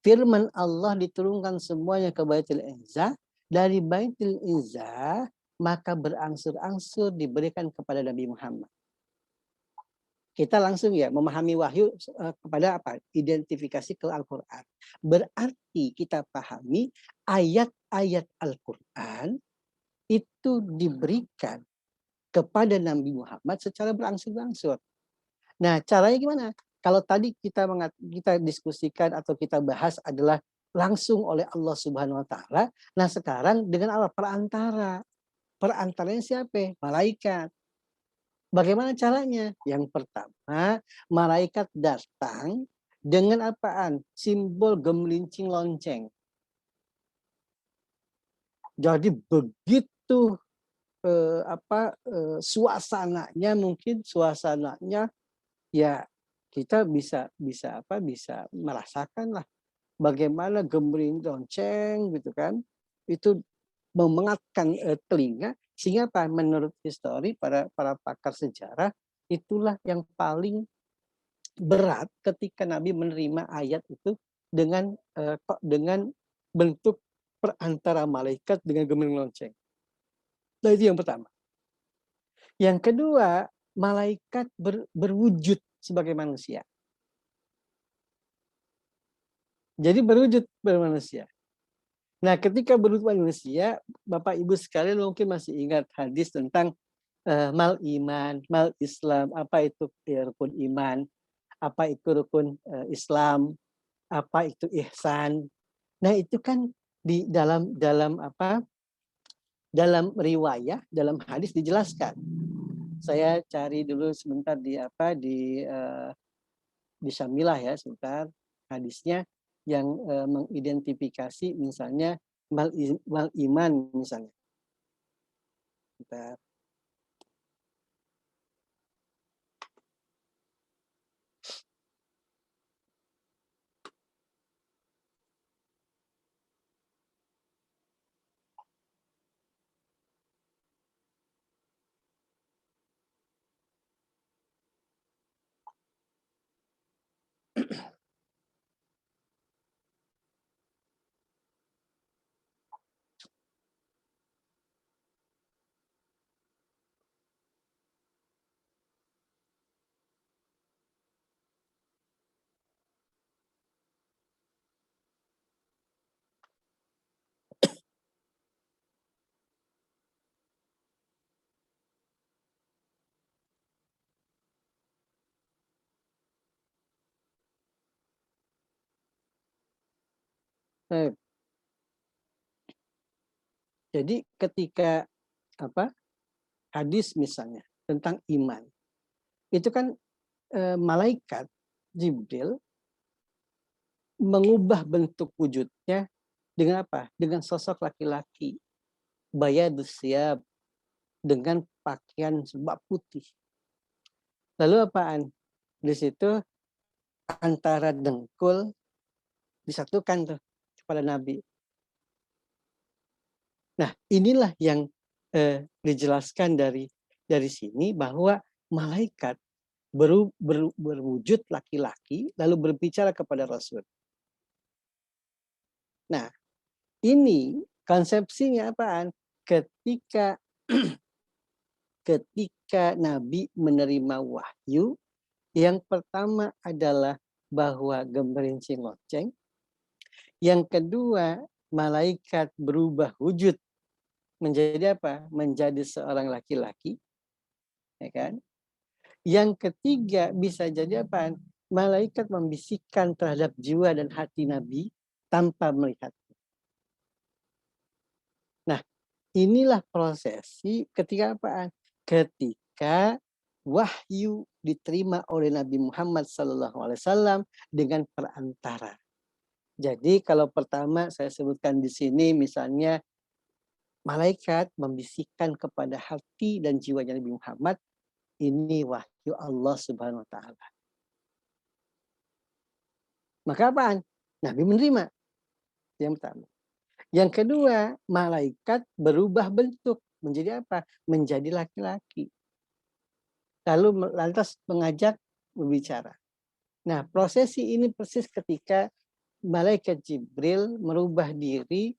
firman Allah diturunkan semuanya ke Baitul Izzah, dari Baitul Izzah maka berangsur-angsur diberikan kepada Nabi Muhammad. Kita langsung ya memahami wahyu kepada apa? Identifikasi ke Al-Quran. Berarti kita pahami ayat-ayat Al-Quran itu diberikan kepada Nabi Muhammad secara berangsur-angsur. Nah, caranya gimana? Kalau tadi kita diskusikan atau kita bahas adalah langsung oleh Allah Subhanahu wa taala. Nah, sekarang dengan apa? Perantara. Perantaranya siapa? Malaikat. Bagaimana caranya? Yang pertama, malaikat datang dengan apaan? Simbol gemelincing lonceng. Jadi begitu suasananya, mungkin suasananya ya kita bisa merasakan lah bagaimana gemerincing lonceng gitu kan, itu memengatkan telinga, sehingga apa? Menurut histori para pakar sejarah, itulah yang paling berat ketika Nabi menerima ayat itu dengan bentuk perantara malaikat dengan gemerincing lonceng. Nah, itu yang pertama. Yang kedua, malaikat berwujud sebagai manusia. Jadi berwujud bermanusia. Nah, ketika berwujud manusia, Bapak Ibu sekalian mungkin masih ingat hadis tentang mal iman, mal Islam, apa itu rukun iman, apa itu rukun Islam, apa itu ihsan. Nah, itu kan di dalam riwayat, dalam hadis dijelaskan. Saya cari dulu sebentar di Syamilah ya, sebentar hadisnya yang mengidentifikasi misalnya mal iman misalnya. Sebentar. Baik. Jadi ketika hadis misalnya tentang iman, itu kan malaikat Jibril mengubah bentuk wujudnya dengan apa? Dengan sosok laki-laki, bayadus siyab, dengan pakaian sebab putih. Lalu apaan? Di situ antara dengkul disatukan tuh kepada Nabi. Nah, inilah yang dijelaskan dari sini bahwa malaikat berwujud laki-laki lalu berbicara kepada Rasul. Nah, ini konsepsinya apaan? Ketika Nabi menerima wahyu, yang pertama adalah bahwa gemerincing lonceng. Yang kedua, malaikat berubah wujud menjadi apa? Menjadi seorang laki-laki, ya kan? Yang ketiga bisa jadi apa? Malaikat membisikkan terhadap jiwa dan hati Nabi tanpa melihat. Nah, inilah prosesi ketika apa? Ketika wahyu diterima oleh Nabi Muhammad SAW dengan perantara. Jadi kalau pertama saya sebutkan di sini misalnya malaikat membisikkan kepada hati dan jiwanya Nabi Muhammad, ini wahyu Allah Subhanahu wa taala. Maka apaan? Nabi menerima. Yang pertama. Yang kedua, malaikat berubah bentuk menjadi apa? Menjadi laki-laki. Lalu lantas mengajak berbicara. Nah, prosesi ini persis ketika malaikat Jibril merubah diri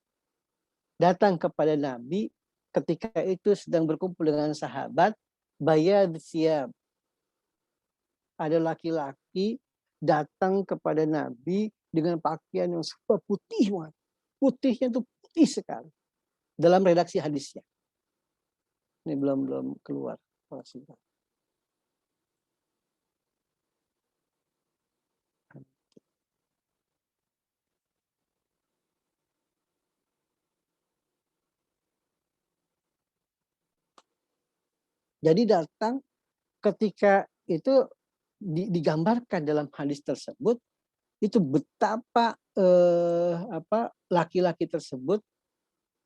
datang kepada Nabi ketika itu sedang berkumpul dengan sahabat, bayad siyab. Ada laki-laki datang kepada Nabi dengan pakaian yang super putih banget. Putihnya itu putih sekali. Dalam redaksi hadisnya. Ini belum keluar. Jadi datang ketika itu digambarkan dalam hadis tersebut itu betapa laki-laki tersebut.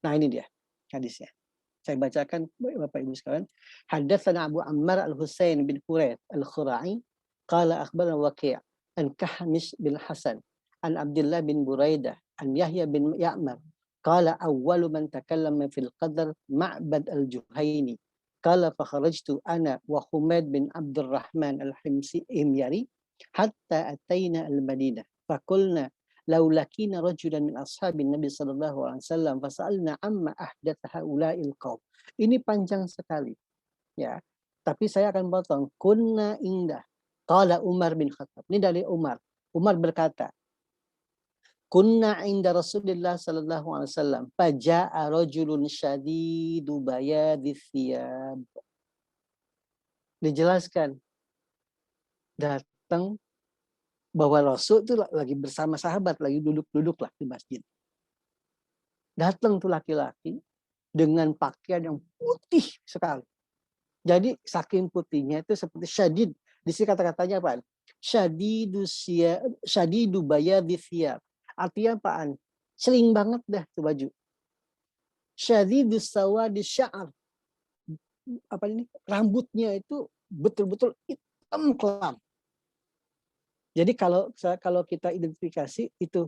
Nah ini dia hadisnya. Saya bacakan Bapak Ibu sekalian. Hadatsana Abu Ammar Al-Husain bin Huraith Al-Khura'i qala akhbarana Waqi' an Kahmis bin Hasan an Abdullah bin Buraidah an Yahya bin Ya'mar qala awwalu man takallama fil qadar Ma'bad Al-Juhaini qala fa kharajtu ana wa Humaid bin Abdurrahman Al-Himyari hatta ataina Al-Madinah faqulna law lakina rajulan min ashabin Nabi sallallahu alaihi wasallam fasalna amma ahdath haula'il qaum. Ini panjang sekali. Ya. Tapi saya akan potong. Kunna indah. Qala Umar bin Khattab. Ini dari Umar. Umar berkata, kunna inda Rasulullah sallallahu alaihi wasallam faja'a rajulun syadidu bayadis thiyab. Dijelaskan datang bahwa Rasul itu lagi bersama sahabat, lagi duduk-duduk lah di masjid. Datang tuh laki-laki dengan pakaian yang putih sekali. Jadi saking putihnya itu seperti syadid. Di sini kata-katanya apa? Syadidu bayadis thiyab. Artinya apaan? Sering banget dah tuh baju. Syadidus sawadis sya'ar. Apa ini? Rambutnya itu betul-betul hitam kelam. Jadi kalau kita identifikasi itu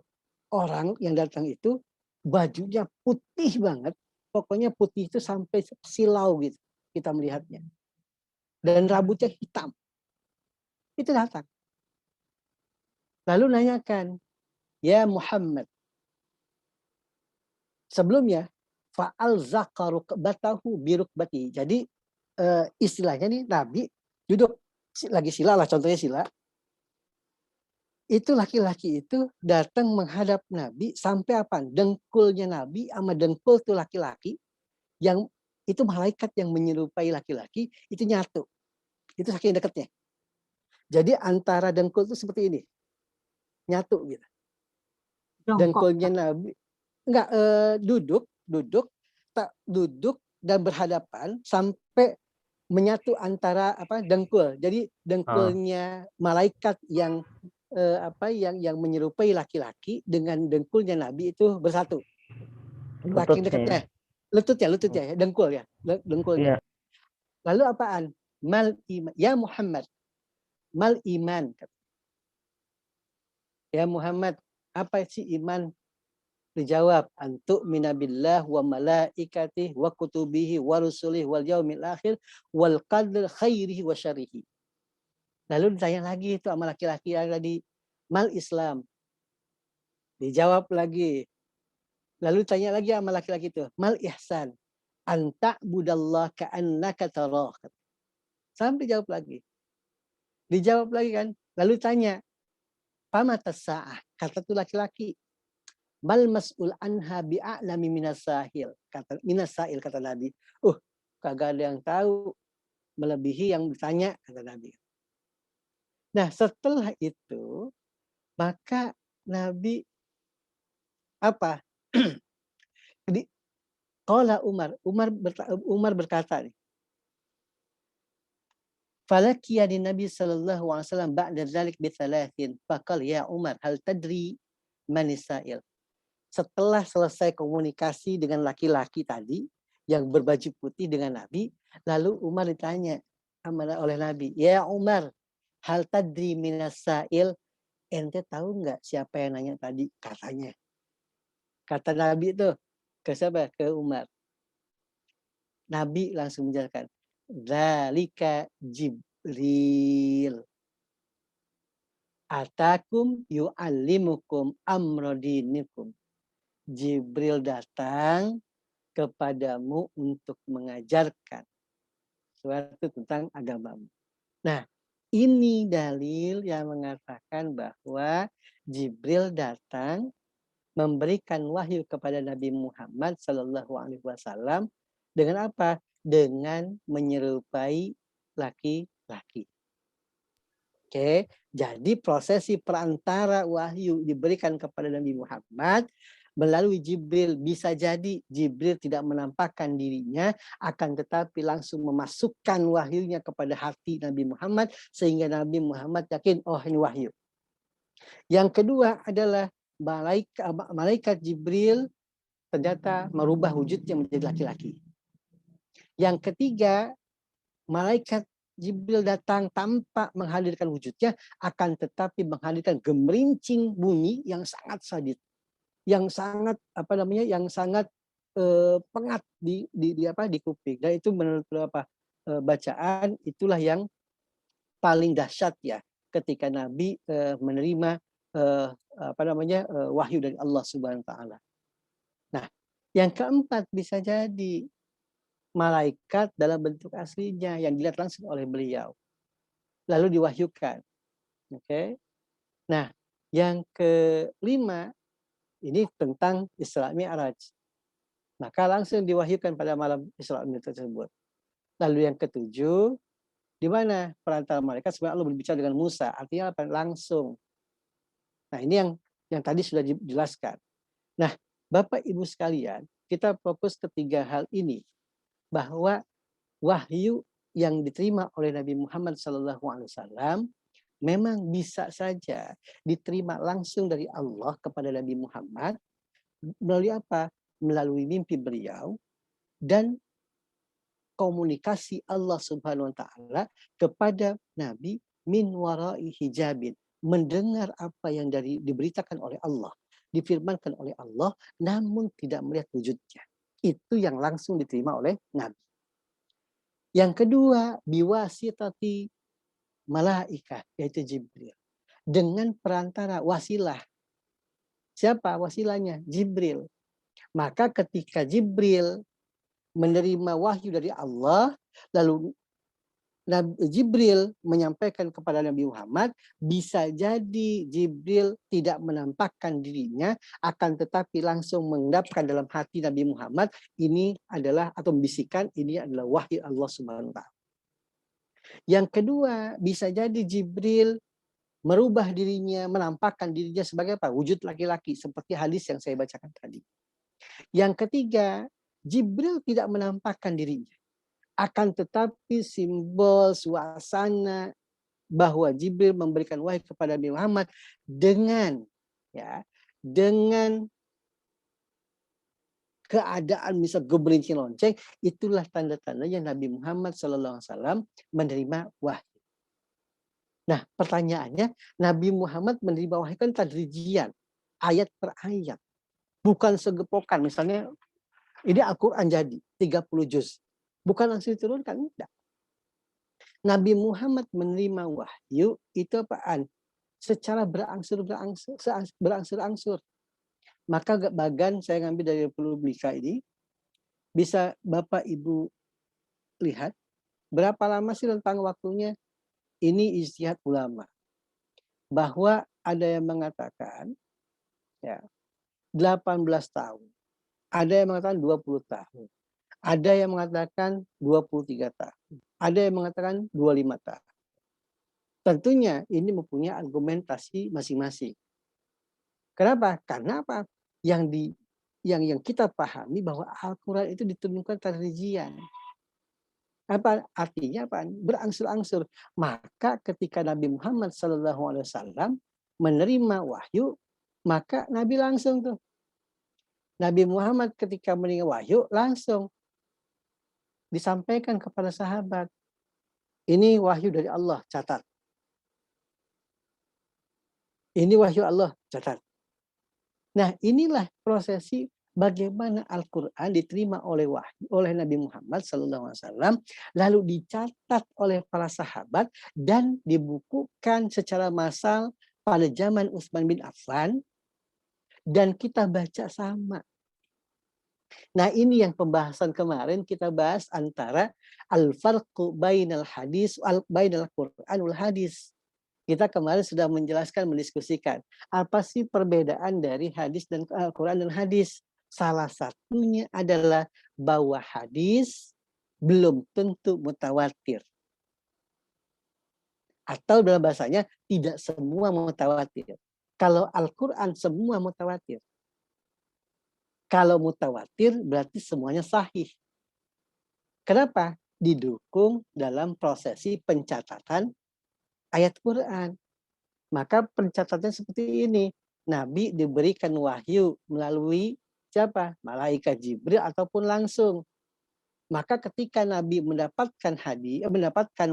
orang yang datang itu bajunya putih banget, pokoknya putih itu sampai silau gitu kita melihatnya. Dan rambutnya hitam. Itu datang. Lalu nanyakan, ya Muhammad. Sebelumnya fa'al zakaru batahu birukbati. Jadi istilahnya nih Nabi duduk lagi sila lah, contohnya sila. Itu laki-laki itu datang menghadap Nabi sampai apa? Dengkulnya Nabi sama dengkul tuh laki-laki yang itu malaikat yang menyerupai laki-laki itu nyatu. Itu saking dekatnya. Jadi antara dengkul itu seperti ini. Nyatu gitu. dengkulnya Nabi enggak duduk dan berhadapan sampai menyatu antara dengkul. Jadi dengkulnya malaikat yang yang menyerupai laki-laki dengan dengkulnya Nabi itu bersatu. Saking dekatnya. Lututnya, dengkul ya, dengkulnya. Lalu apaan? Mal iman, ya Muhammad. Mal iman. Ya Muhammad, apa sih iman? Dijawab, antuk minabillah wa malaikatih wa kutubihi wa rusulih wal yaumil akhir wal qadr khairihi wa syarihi. Lalu ditanya lagi itu sama laki-laki yang tadi, mal Islam. Dijawab lagi. Lalu tanya lagi sama laki-laki itu, mal ihsan. Anta budallah ka'annaka tarah. Sampai jawab lagi. Dijawab lagi kan. Lalu tanya, pamatas sa'ah. Kata tuh laki-laki. Bal mas'ul anha bi'a'lami minasail. Minasail kata Nabi. Kagak ada yang tahu melebihi yang ditanya kata Nabi. Nah, setelah itu maka Nabi apa? Jadi qala Umar berkata nih. Falakiyani Nabi sallallahu alaihi wasallam ba'da dzalik bi thalathin. Faqala ya Umar, hal tadri manisail? Setelah selesai komunikasi dengan laki-laki tadi yang berbaju putih dengan Nabi, lalu Umar ditanya oleh Nabi, ya Umar, hal tadri minasail, ente tahu nggak siapa yang nanya tadi? Katanya. Kata Nabi itu ke siapa? Ke Umar. Nabi langsung menjelaskan, dzalika Jibril. Atakum yu'allimukum amrodinikum. Jibril datang kepadamu untuk mengajarkan sesuatu tentang agamamu. Nah, ini dalil yang mengatakan bahwa Jibril datang memberikan wahyu kepada Nabi Muhammad Sallallahu Alaihi Wasallam dengan apa? Dengan menyerupai laki-laki. Oke, jadi prosesi perantara wahyu diberikan kepada Nabi Muhammad melalui Jibril. Bisa jadi Jibril tidak menampakkan dirinya, akan tetapi langsung memasukkan wahyunya kepada hati Nabi Muhammad sehingga Nabi Muhammad yakin, oh ini wahyu. Yang kedua adalah malaikat Jibril ternyata merubah wujudnya menjadi laki-laki. Yang ketiga, malaikat Jibril datang tanpa menghadirkan wujudnya, akan tetapi menghadirkan gemerincing bunyi yang sangat sadid, yang sangat yang sangat pengat di kuping. Dan itu menurut bacaan itulah yang paling dahsyat ya ketika Nabi menerima wahyu dari Allah Subhanahu wa taala. Nah, yang keempat bisa jadi malaikat dalam bentuk aslinya yang dilihat langsung oleh beliau lalu diwahyukan. Oke. Nah, yang kelima ini tentang Isra Mi'raj. Maka langsung diwahyukan pada malam Isra Mi'raj tersebut. Lalu yang ketujuh, di mana perantara malaikat sebenarnya Allah berbicara dengan Musa, artinya apa? Langsung. Nah, ini yang tadi sudah dijelaskan. Nah, Bapak Ibu sekalian, kita fokus ketiga hal ini, bahwa wahyu yang diterima oleh Nabi Muhammad SAW memang bisa saja diterima langsung dari Allah kepada Nabi Muhammad melalui apa? Melalui mimpi beliau dan komunikasi Allah Subhanahu wa taala kepada Nabi min warai hijabin, mendengar apa yang diberitakan oleh Allah, difirmankan oleh Allah namun tidak melihat wujudnya. Itu yang langsung diterima oleh Nabi. Yang kedua, biwasitati malaikat, yaitu Jibril. Dengan perantara wasilah. Siapa wasilahnya? Jibril. Maka ketika Jibril menerima wahyu dari Allah, lalu Jibril menyampaikan kepada Nabi Muhammad, bisa jadi Jibril tidak menampakkan dirinya, akan tetapi langsung mengendapkan dalam hati Nabi Muhammad, ini adalah, atau membisikkan, ini adalah wahyu Allah Subhanahu wa taala. Yang kedua, bisa jadi Jibril merubah dirinya, menampakkan dirinya sebagai apa? Wujud laki-laki seperti hadis yang saya bacakan tadi. Yang ketiga, Jibril tidak menampakkan dirinya. Akan tetapi simbol suasana bahwa Jibril memberikan wahyu kepada Nabi Muhammad dengan keadaan misal geberincing lonceng, itulah tanda-tandanya Nabi Muhammad SAW menerima wahyu. Nah, pertanyaannya, Nabi Muhammad menerima wahyu kan tadrijian, ayat per ayat. Bukan segepokan, misalnya ini Al-Quran jadi 30 juz. Bukan langsung diturunkan, enggak. Nabi Muhammad menerima wahyu itu apaan? Secara berangsur-angsur. Maka bagan saya ngambil dari Publika ini, bisa Bapak Ibu lihat berapa lama sih rentang waktunya. Ini ijtihad ulama. Bahwa ada yang mengatakan 18 tahun. Ada yang mengatakan 20 tahun. Ada yang mengatakan 23 tahun. Ada yang mengatakan 25 tahun. Tentunya ini mempunyai argumentasi masing-masing. Kenapa? Karena apa? Yang kita pahami bahwa Al-Quran itu diturunkan tadrijian. Apa artinya? Apa? Berangsur-angsur. Maka ketika Nabi Muhammad SAW menerima wahyu, maka Nabi langsung tuh. Nabi Muhammad ketika menerima wahyu langsung disampaikan kepada sahabat. Ini wahyu dari Allah, catat. Ini wahyu Allah, catat. Nah, inilah prosesi bagaimana Al-Quran diterima oleh Nabi Muhammad SAW, lalu dicatat oleh para sahabat dan dibukukan secara massal pada zaman Utsman bin Affan, dan kita baca sama. Nah, ini yang pembahasan kemarin kita bahas antara al-farqu bainal hadis bainal Qur'an wal hadis. Kita kemarin sudah menjelaskan, mendiskusikan apa sih perbedaan dari hadis dan Al-Quran dan hadis. Salah satunya adalah bahwa hadis belum tentu mutawatir. Atau dalam bahasanya tidak semua mutawatir. Kalau Al-Quran semua mutawatir. Kalau mutawatir berarti semuanya sahih. Kenapa? Didukung dalam prosesi pencatatan ayat Quran. Maka pencatatan seperti ini. Nabi diberikan wahyu melalui siapa? Malaikat Jibril ataupun langsung. Maka ketika Nabi mendapatkan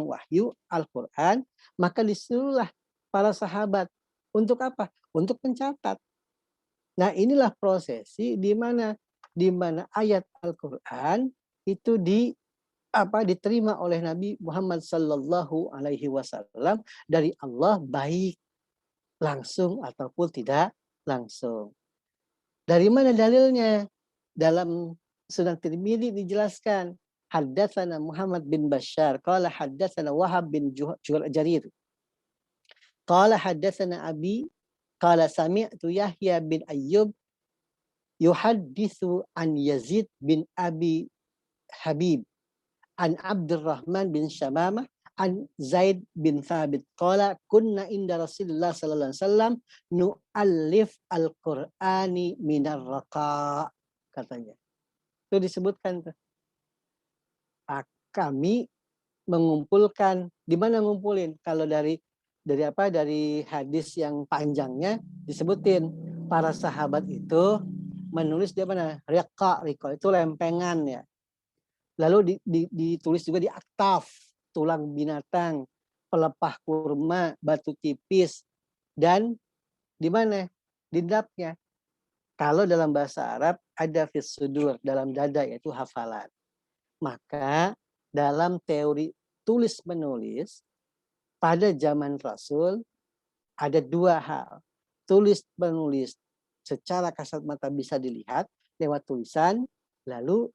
wahyu Al-Quran, maka disuruhlah para sahabat untuk apa? Untuk mencatat. Nah, inilah prosesi di mana ayat Al-Quran itu diterima oleh Nabi Muhammad Sallallahu Alaihi Wasallam dari Allah, baik langsung ataupun tidak langsung. Dari mana dalilnya? Dalam Sunan Tirmidzi dijelaskan, haddatsana Muhammad bin Bashar qala haddatsana Wahab bin Jarir qala haddatsana Abi qala sami'tu Yahya bin Ayyub yuhadditsu an Yazid bin Abi Habib an Abdurrahman bin Syamamah an Zaid bin Thabit qala kunna inda Rasulullah sallallahu alaihi wasallam nu'allif al-Qur'ani minar raqa, katanya. Itu disebutkan tuh. Kami mengumpulkan, di mana ngumpulin? Kalau dari hadis yang panjangnya disebutin para sahabat itu menulis di mana? Riqa itu lempengan ya. Lalu ditulis juga di aktaf, tulang binatang, pelepah kurma, batu tipis, dan di mana? Di dapnya. Kalau dalam bahasa Arab ada fis sudur, dalam dada, yaitu hafalan. Maka dalam teori tulis menulis pada zaman Rasul ada dua hal. Tulis menulis secara kasat mata bisa dilihat lewat tulisan, lalu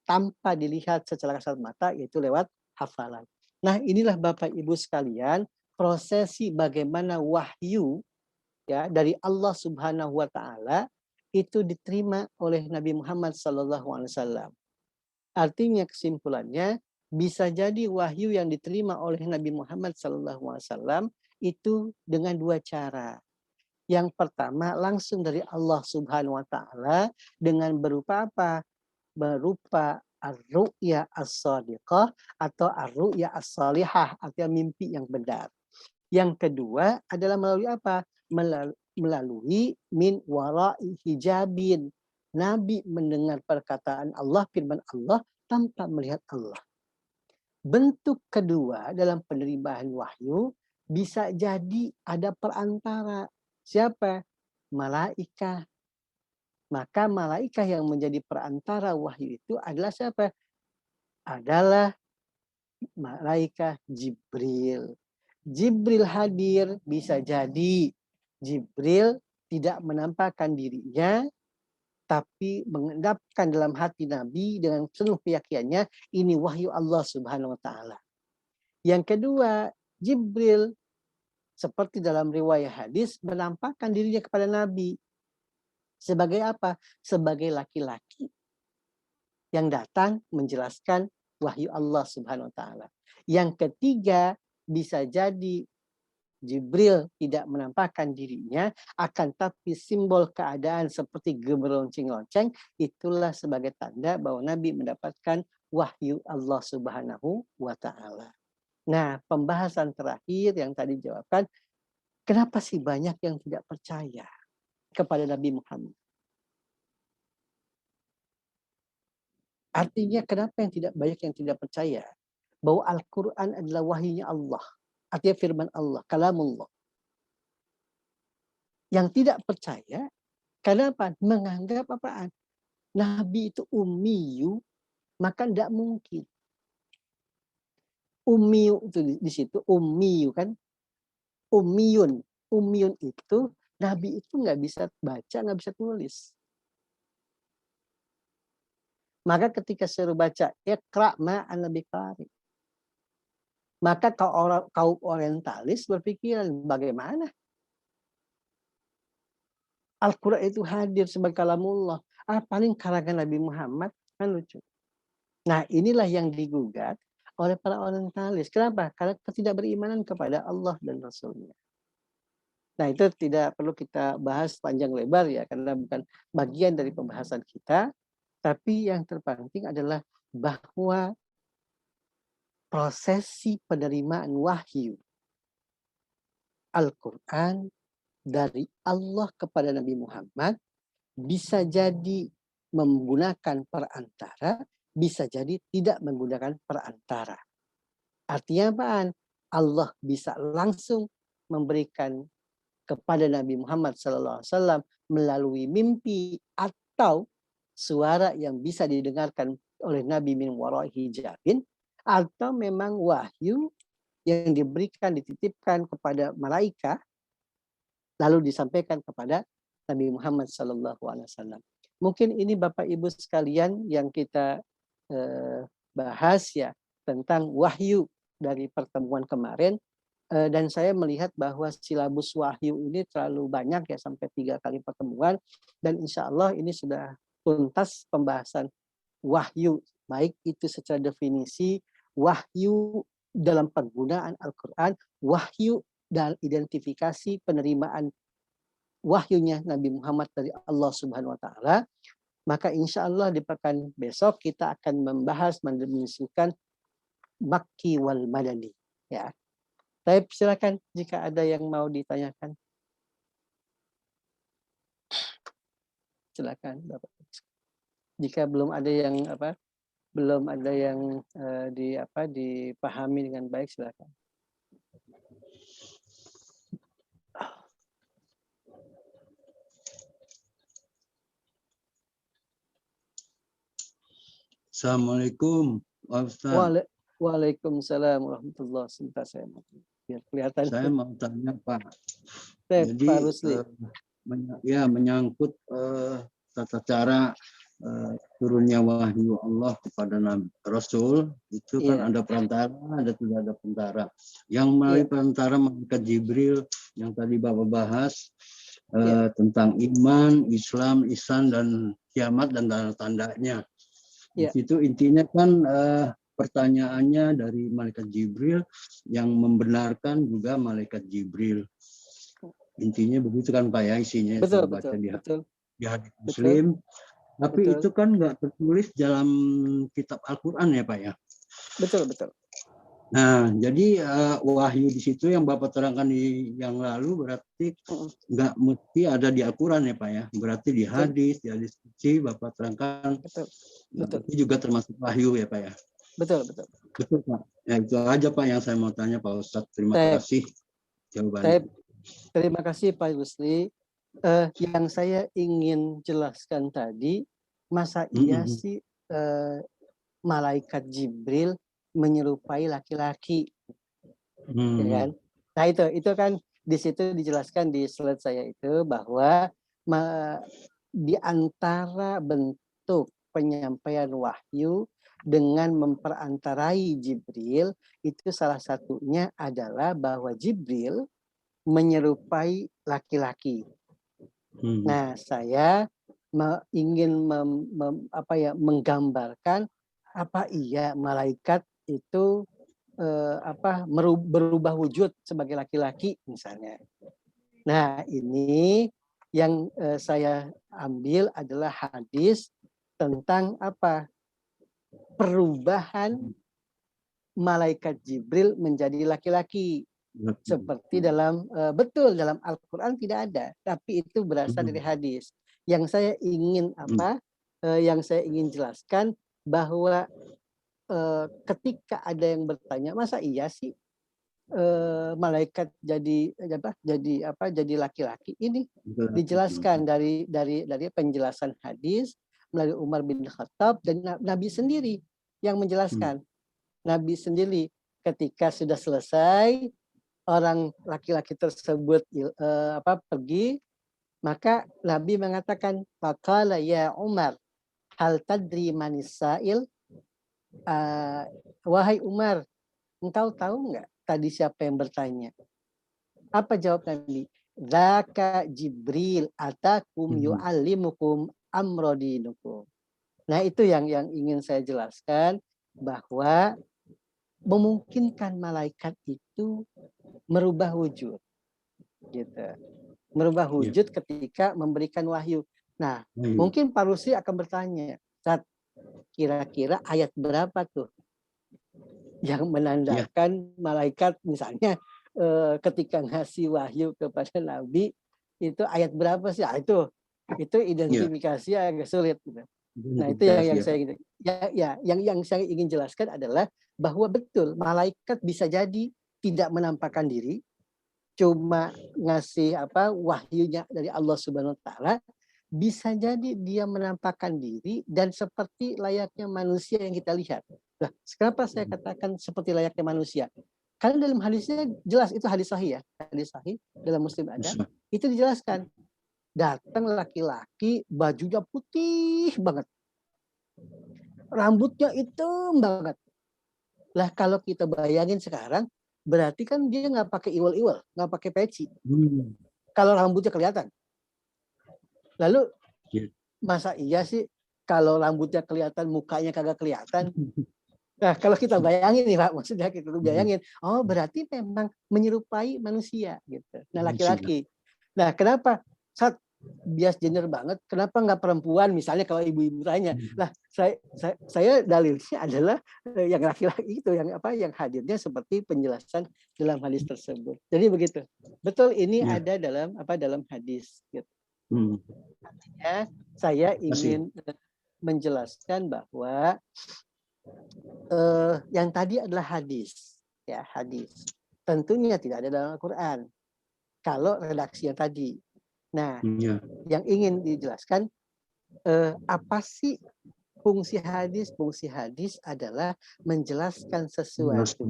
tanpa dilihat secara kasat mata yaitu lewat hafalan. Nah, inilah Bapak Ibu sekalian prosesi bagaimana wahyu ya dari Allah Subhanahu wa taala itu diterima oleh Nabi Muhammad SAW. Artinya kesimpulannya bisa jadi wahyu yang diterima oleh Nabi Muhammad SAW itu dengan dua cara. Yang pertama langsung dari Allah Subhanahu wa taala dengan berupa apa? Berupa ar-ru'ya as-shadiqah atau ar-ru'ya as-salihah, artinya mimpi yang benar. Yang kedua adalah melalui apa? Melalui min wara'i hijabin. Nabi mendengar perkataan Allah, firman Allah tanpa melihat Allah. Bentuk kedua dalam penerimaan wahyu bisa jadi ada perantara. Siapa? Malaikat. Maka malaikat yang menjadi perantara wahyu itu adalah siapa? Adalah malaikat Jibril. Jibril hadir bisa jadi Jibril tidak menampakkan dirinya, tapi mengendapkan dalam hati Nabi dengan seluruh keyakinannya ini wahyu Allah Subhanahu wa taala. Yang kedua, Jibril seperti dalam riwayat hadis menampakkan dirinya kepada Nabi sebagai apa? Sebagai laki-laki yang datang menjelaskan wahyu Allah Subhanahu wa taala. Yang ketiga, bisa jadi Jibril tidak menampakkan dirinya, akan tapi simbol keadaan seperti gemelonceng-lonceng, itulah sebagai tanda bahwa Nabi mendapatkan wahyu Allah Subhanahu wa taala. Nah, pembahasan terakhir yang tadi jawabkan, kenapa sih banyak yang tidak percaya kepada Nabi Muhammad? Artinya kenapa yang tidak banyak yang tidak percaya bahwa Al-Quran adalah wahyunya Allah, artinya firman Allah, kalamullah. Yang tidak percaya, kenapa? Menganggap apaan? Nabi itu ummiyu, maka tidak mungkin. Ummiyu itu di situ, ummiyu kan? Ummiyun itu, Nabi itu nggak bisa baca, nggak bisa tulis. Maka ketika suruh baca, Iqra' ma'ana biqari. Maka kaum orientalis berpikiran bagaimana Al-Quran itu hadir sebagai kalamullah. Paling karangan Nabi Muhammad, kan lucu. Nah inilah yang digugat oleh para orientalis. Kenapa? Karena ketidakberimanan kepada Allah dan Rasulnya. Nah itu tidak perlu kita bahas panjang lebar ya, karena bukan bagian dari pembahasan kita. Tapi yang terpenting adalah bahwa prosesi penerimaan wahyu Al-Quran dari Allah kepada Nabi Muhammad bisa jadi menggunakan perantara, bisa jadi tidak menggunakan perantara. Artinya apaan? Allah bisa langsung memberikan kepada Nabi Muhammad SAW melalui mimpi atau suara yang bisa didengarkan oleh Nabi min wara'i hijabin, atau memang wahyu yang diberikan, dititipkan kepada malaikat lalu disampaikan kepada Nabi Muhammad SAW. Mungkin ini Bapak Ibu sekalian yang kita bahas ya tentang wahyu dari pertemuan kemarin, dan saya melihat bahwa silabus wahyu ini terlalu banyak ya, sampai 3 kali pertemuan, dan insya Allah ini sudah tuntas pembahasan wahyu, baik itu secara definisi, wahyu dalam penggunaan Al-Quran, wahyu dan identifikasi penerimaan wahyunya Nabi Muhammad dari Allah Subhanahu wa taala. Maka insya Allah di pekan besok kita akan membahas mendefinisikan Makki wal Madani. Ya. Saya silakan jika ada yang mau ditanyakan. Silakan Bapak. Jika belum ada yang dipahami dengan baik, silakan. Assalamualaikum, Ustaz. Waalaikumsalam warahmatullahi wabarakatuh. Biar kelihatan. Saya mau tanya Pak. Jadi Pak Rusli. Menyangkut tata cara turunnya wahyu Allah kepada Nabi Rasul, itu kan ada perantara, ada tidak ada perantara. Yang melalui perantara malaikat Jibril yang tadi Bapak bahas tentang iman, Islam, ihsan dan kiamat dan tanda-tandanya. Itu intinya kan pertanyaannya dari malaikat Jibril yang membenarkan juga malaikat Jibril. Intinya begitu kan Pak ya isinya, Betul, saya baca betul, di betul. hadis Betul. Muslim. Tapi Betul. itu kan nggak tertulis dalam kitab Al-Quran ya Pak ya. Betul, betul. Nah, jadi wahyu di situ yang Bapak terangkan di yang lalu berarti nggak mesti ada di Al-Quran ya Pak ya. Berarti di hadis suci Bapak terangkan. Betul. Itu juga termasuk wahyu ya Pak ya. Betul, betul. Betul Pak. Ya, itu aja Pak yang saya mau tanya Pak Ustadz. Terima kasih jawabannya. Terima kasih Pak Yusli. Yang saya ingin jelaskan tadi, masa iya sih malaikat Jibril menyerupai laki-laki, ya kan? Nah itu kan di situ dijelaskan di slide saya itu bahwa di antara bentuk penyampaian wahyu dengan memperantarai Jibril itu salah satunya adalah bahwa Jibril menyerupai laki-laki. Nah, saya ingin menggambarkan apa iya malaikat itu berubah wujud sebagai laki-laki misalnya. Nah, ini yang saya ambil adalah hadis tentang apa? Perubahan malaikat Jibril menjadi laki-laki. Seperti dalam betul dalam Al-Quran tidak ada, tapi itu berasal dari hadis. Yang saya ingin yang saya ingin jelaskan bahwa ketika ada yang bertanya, masa iya sih malaikat jadi laki-laki? Ini dijelaskan dari penjelasan hadis melalui Umar bin Khattab dan Nabi sendiri yang menjelaskan. Nabi sendiri ketika sudah selesai orang laki-laki tersebut pergi, maka Nabi mengatakan, faqala ya Umar, hal tadri manis sa'il? Wahai Umar, engkau tahu nggak tadi siapa yang bertanya? Apa jawab Nabi? Dzaka Jibril atakum yu'allimukum amrodinukum. Nah itu yang ingin saya jelaskan, bahwa memungkinkan malaikat itu merubah wujud, gitu, merubah wujud ketika memberikan wahyu. Nah, mungkin Pak Rusli akan bertanya, kira-kira ayat berapa tuh yang menandakan malaikat misalnya ketika ngasih wahyu kepada Nabi itu ayat berapa sih? Itu identifikasi agak sulit. Gitu. Nah itu yang saya ingin, yang saya ingin jelaskan adalah bahwa betul malaikat bisa jadi tidak menampakkan diri, cuma ngasih wahyunya dari Allah Subhanahu Wa Taala, bisa jadi dia menampakkan diri dan seperti layaknya manusia yang kita lihat. Nah, kenapa saya katakan seperti layaknya manusia? Karena dalam hadisnya jelas, itu hadis sahih ya, hadis sahih dalam Muslim ada, itu dijelaskan. Datang laki-laki bajunya putih banget, rambutnya hitam banget. Lah kalau kita bayangin sekarang, berarti kan dia nggak pakai iwal-iwal, nggak pakai peci. Kalau rambutnya kelihatan. Lalu masa iya sih kalau rambutnya kelihatan, mukanya kagak kelihatan? Nah kalau kita bayangin nih Pak, maksudnya kita bayangin, oh berarti memang menyerupai manusia gitu. Nah laki-laki. Nah kenapa? Bias gender banget, kenapa nggak perempuan misalnya kalau ibu-ibu tanya. Lah saya dalilnya adalah yang laki-laki itu yang hadirnya seperti penjelasan dalam hadis tersebut. Jadi begitu. Betul ini ada dalam hadis gitu. Artinya saya ingin menjelaskan bahwa yang tadi adalah hadis, ya hadis. Tentunya tidak ada dalam Al-Quran. Kalau redaksi yang tadi. Nah, yang ingin dijelaskan apa sih fungsi hadis? Fungsi hadis adalah menjelaskan sesuatu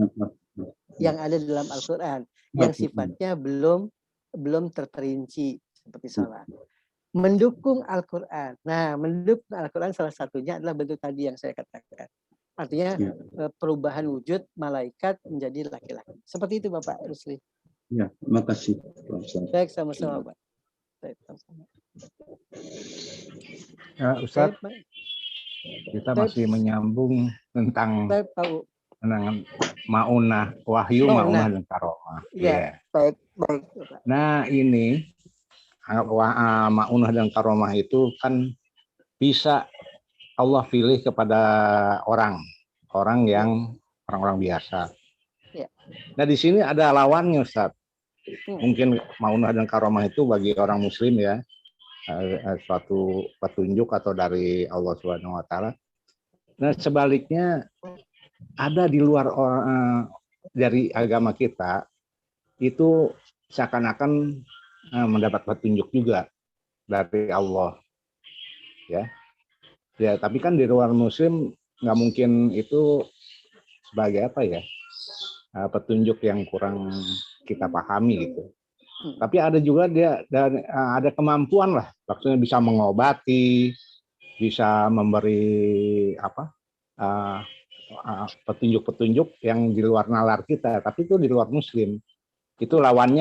yang ada dalam Al-Quran yang sifatnya belum terperinci seperti salat. Mendukung Al-Quran. Nah, mendukung Al-Quran salah satunya adalah bentuk tadi yang saya katakan. Artinya perubahan wujud malaikat menjadi laki-laki. Seperti itu Bapak Rusli. Ya, terima kasih. Baik, sama-sama Pak. Ustadz, kita masih menyambung tentang tahu maunah, wahyu, maunah dan karomah. Iya, Yeah. baik. Nah ini maunah dan karomah itu kan bisa Allah pilih kepada orang yang orang-orang biasa. Ya. Nah di sini ada lawannya, Ustaz. Mungkin maunah dan karomah itu bagi orang Muslim ya suatu petunjuk atau dari Allah Subhanahu Wa Taala. Nah sebaliknya ada di luar dari agama kita itu seakan-akan mendapat petunjuk juga dari Allah, ya. Ya, tapi kan di luar Muslim nggak mungkin itu sebagai apa ya petunjuk yang kurang kita pahami gitu. Tapi ada juga ada kemampuan lah, maksudnya bisa mengobati, bisa memberi apa petunjuk-petunjuk yang di luar nalar kita, tapi itu di luar Muslim. Itu lawan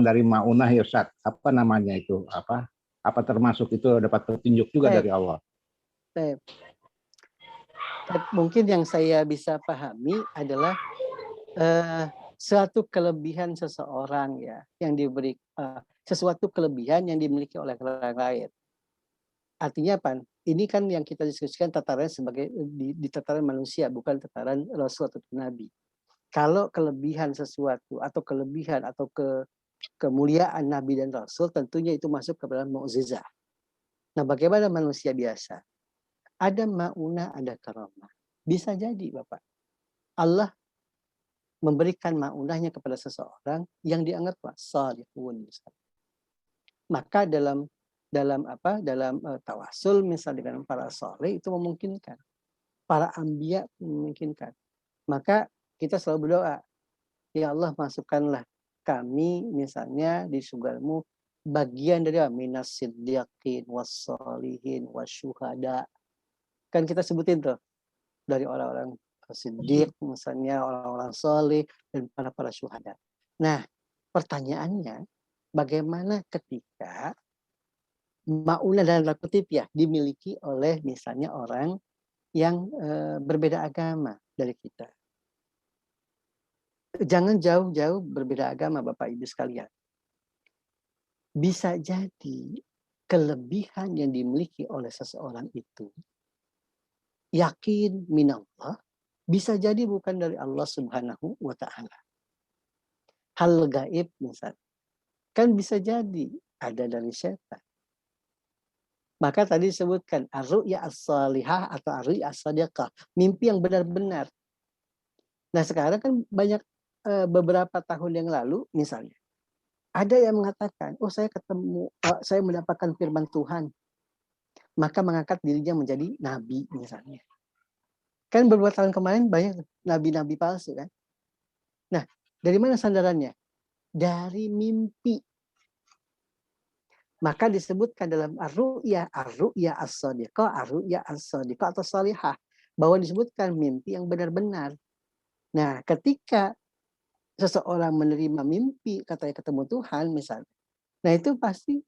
dari maunah ya Ustaz. Apa namanya itu? Apa termasuk itu dapat petunjuk juga dari Allah? Mungkin yang saya bisa pahami adalah suatu kelebihan seseorang ya yang diberi sesuatu kelebihan yang dimiliki oleh orang lain. Artinya apa? Ini kan yang kita diskusikan tataran sebagai di tataran manusia, bukan tataran Rasul atau Nabi. Kalau kelebihan sesuatu atau kelebihan atau kemuliaan Nabi dan Rasul, tentunya itu masuk ke dalam mukjizat. Nah, bagaimana manusia biasa? Ada maunah, ada karamah. Bisa jadi, Bapak. Allah memberikan maunahnya kepada seseorang yang dianggap salihun. Maka dalam tawasul misalnya dengan para saleh itu memungkinkan, para anbiya memungkinkan. Maka kita selalu berdoa, ya Allah masukkanlah kami misalnya di surgamu bagian dari minas siddiqin wassalihin wasyuhada. Kan kita sebutin tuh dari orang-orang siddiq misalnya, orang-orang saleh dan para syuhada. Nah, pertanyaannya bagaimana ketika maunah dalam tanda kutip ya dimiliki oleh misalnya orang yang berbeda agama dari kita. Jangan jauh-jauh berbeda agama Bapak Ibu sekalian. Bisa jadi kelebihan yang dimiliki oleh seseorang itu yakin minallah, bisa jadi bukan dari Allah Subhanahu wa Ta'ala. Hal gaib misalnya, kan bisa jadi ada dari setan. Maka tadi disebutkan ar-ru'ya as-salihah atau ar-ru'ya as-sadiqah, mimpi yang benar-benar. Nah sekarang kan banyak beberapa tahun yang lalu misalnya ada yang mengatakan, oh saya mendapatkan firman Tuhan, maka mengangkat dirinya menjadi nabi misalnya. Kan beberapa tahun kemarin banyak nabi-nabi palsu kan. Nah dari mana sandarannya? Dari mimpi. Maka disebutkan dalam ar-ru'ya as-sadiqah, ar-ru'ya as-sadiqah atau salihah, bahwa disebutkan mimpi yang benar-benar. Nah, ketika seseorang menerima mimpi, katanya ketemu Tuhan misalnya, nah itu pasti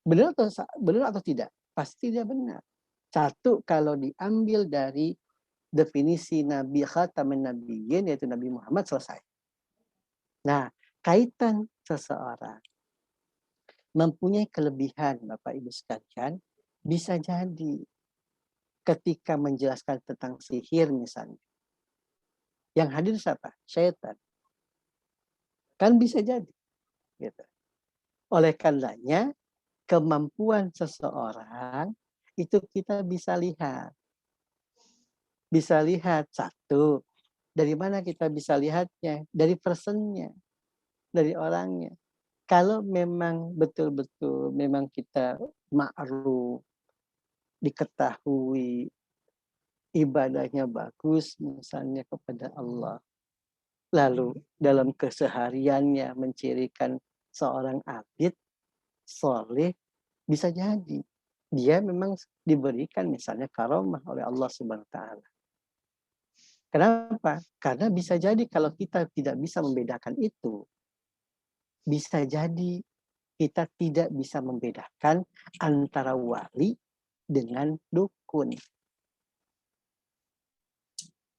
benar atau tidak? Pasti dia benar. Satu, kalau diambil dari definisi Nabi Khataman Nabiyyin, yaitu Nabi Muhammad, selesai. Nah, kaitan seseorang mempunyai kelebihan, Bapak Ibu sekalian, bisa jadi ketika menjelaskan tentang sihir misalnya. Yang hadir siapa? Syaitan. Kan bisa jadi. Gitu. Oleh karenanya, kemampuan seseorang itu kita bisa lihat. Bisa lihat satu, dari mana kita bisa lihatnya? Dari personnya, dari orangnya. Kalau memang betul-betul memang kita ma'ruf, diketahui ibadahnya bagus misalnya kepada Allah, lalu dalam kesehariannya mencirikan seorang abid soleh, bisa jadi dia memang diberikan misalnya karomah oleh Allah Subhanahu wa Ta'ala. Kenapa? Karena bisa jadi kalau kita tidak bisa membedakan itu, bisa jadi kita tidak bisa membedakan antara wali dengan dukun.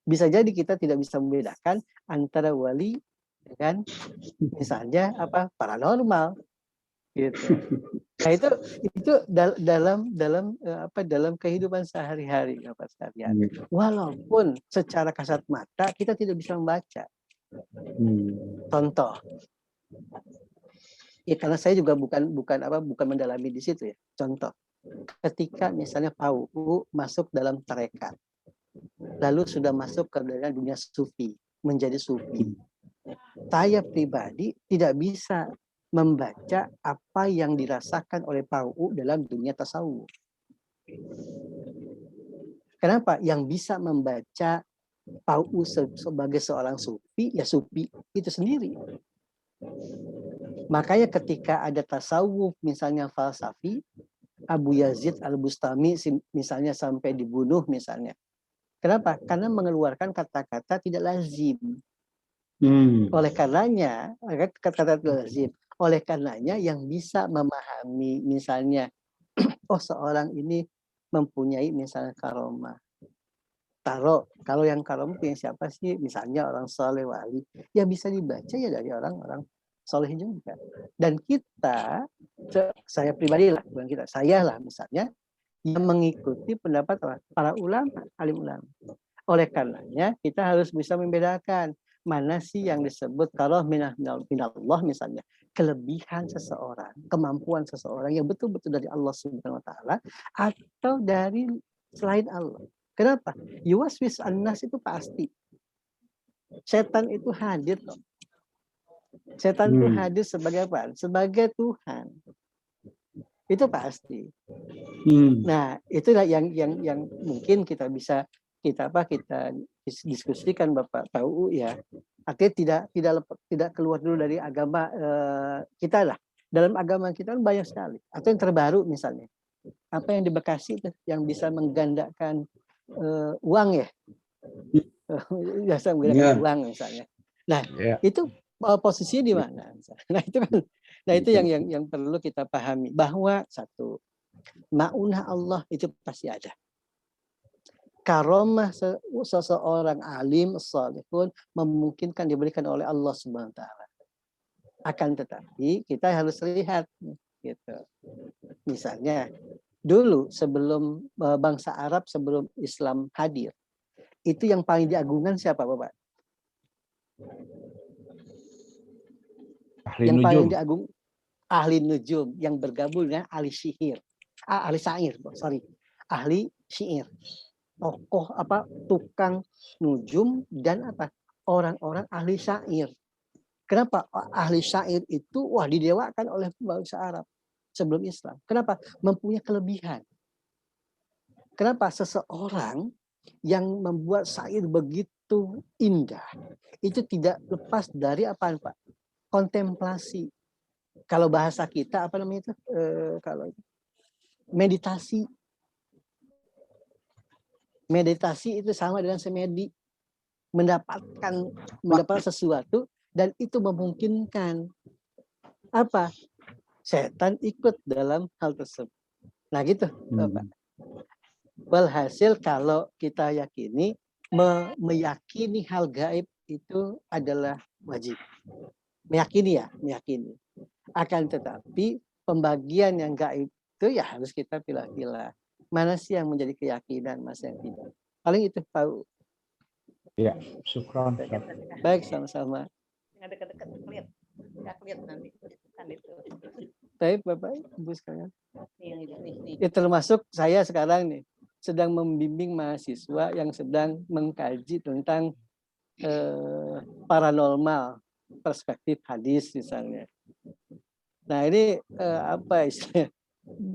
Bisa jadi kita tidak bisa membedakan antara wali dengan misalnya paranormal gitu. Nah itu dalam kehidupan sehari-hari Bapak sekalian. Walaupun secara kasat mata kita tidak bisa membaca. Contoh. Ya karena saya juga bukan mendalami di situ ya. Contoh. Ketika misalnya PAUU masuk dalam tarekat, lalu sudah masuk ke dalam dunia sufi, menjadi sufi. Saya pribadi tidak bisa membaca apa yang dirasakan oleh PAUU dalam dunia tasawuf. Kenapa? Yang bisa membaca PAUU sebagai seorang sufi, ya sufi itu sendiri. Makanya ketika ada tasawuf, misalnya falsafi, Abu Yazid Al-Bustami misalnya sampai dibunuh misalnya. Kenapa? Karena mengeluarkan kata-kata tidak lazim. Oleh karenanya, kata-kata tidak lazim. Oleh karenanya yang bisa memahami misalnya, oh seorang ini mempunyai misalnya karomah. Kalau yang karomah punya siapa sih? Misalnya orang soleh wali. Ya bisa dibaca ya dari orang-orang soleh juga. Dan kita, saya pribadi lah, bukan kita, saya lah misalnya, yang mengikuti pendapat para ulama, alim ulama. Oleh karenanya kita harus bisa membedakan mana sih yang disebut kalau minallah misalnya, kelebihan seseorang, kemampuan seseorang yang betul-betul dari Allah Subhanahu wa taala atau dari selain Allah. Kenapa? Yuwaswis an-nas itu pasti. Setan itu hadir kok. Setan itu hadir sebagai apa? Sebagai Tuhan. Itu pasti. Nah, itulah yang mungkin kita bisa kita diskusikan Bapak PAUU ya. Artinya tidak keluar dulu dari agama kita lah. Dalam agama kita banyak sekali. Atau yang terbaru misalnya. Apa yang di Bekasi itu yang bisa menggandakan uang ya. Biasa menggandakan uang misalnya. Nah, itu posisinya di mana? Nah, itu kan itu yang perlu kita pahami bahwa satu, ma'unah Allah itu pasti ada. Karomah seseorang alim salihun memungkinkan diberikan oleh Allah Subhanahu wa taala. Akan tetapi kita harus lihat gitu. Misalnya dulu sebelum bangsa Arab, sebelum Islam hadir, itu yang paling diagungkan siapa Bapak? Yang paling diagung ahli nujum yang bergabung dengan ahli sihir, ahli syair, ahli syair, tokoh tukang nujum dan orang-orang ahli syair. Kenapa ahli syair itu didewakan oleh bangsa Arab sebelum Islam? Kenapa? Mempunyai kelebihan. Kenapa? Seseorang yang membuat syair begitu indah itu tidak lepas dari apa Pak? Kontemplasi. Kalau bahasa kita apa namanya itu? Kalau meditasi. Meditasi itu sama dengan semedi, mendapatkan sesuatu dan itu memungkinkan apa? Setan ikut dalam hal tersebut. Nah gitu, Bapak. Walhasil kalau kita yakini meyakini hal gaib itu adalah wajib. Meyakini. Akan tetapi pembagian yang gaib itu ya harus kita pilah-pilah. Mana sih yang menjadi keyakinan, mas yang tidak. Paling itu tahu. Iya, syukron. Baik, sama-sama. Dekat-dekat lihat nanti. Kan itu. Baik, Bapak, Ibu sekalian. Ya, termasuk saya sekarang nih sedang membimbing mahasiswa yang sedang mengkaji tentang paranormal, perspektif hadis misalnya. Nah ini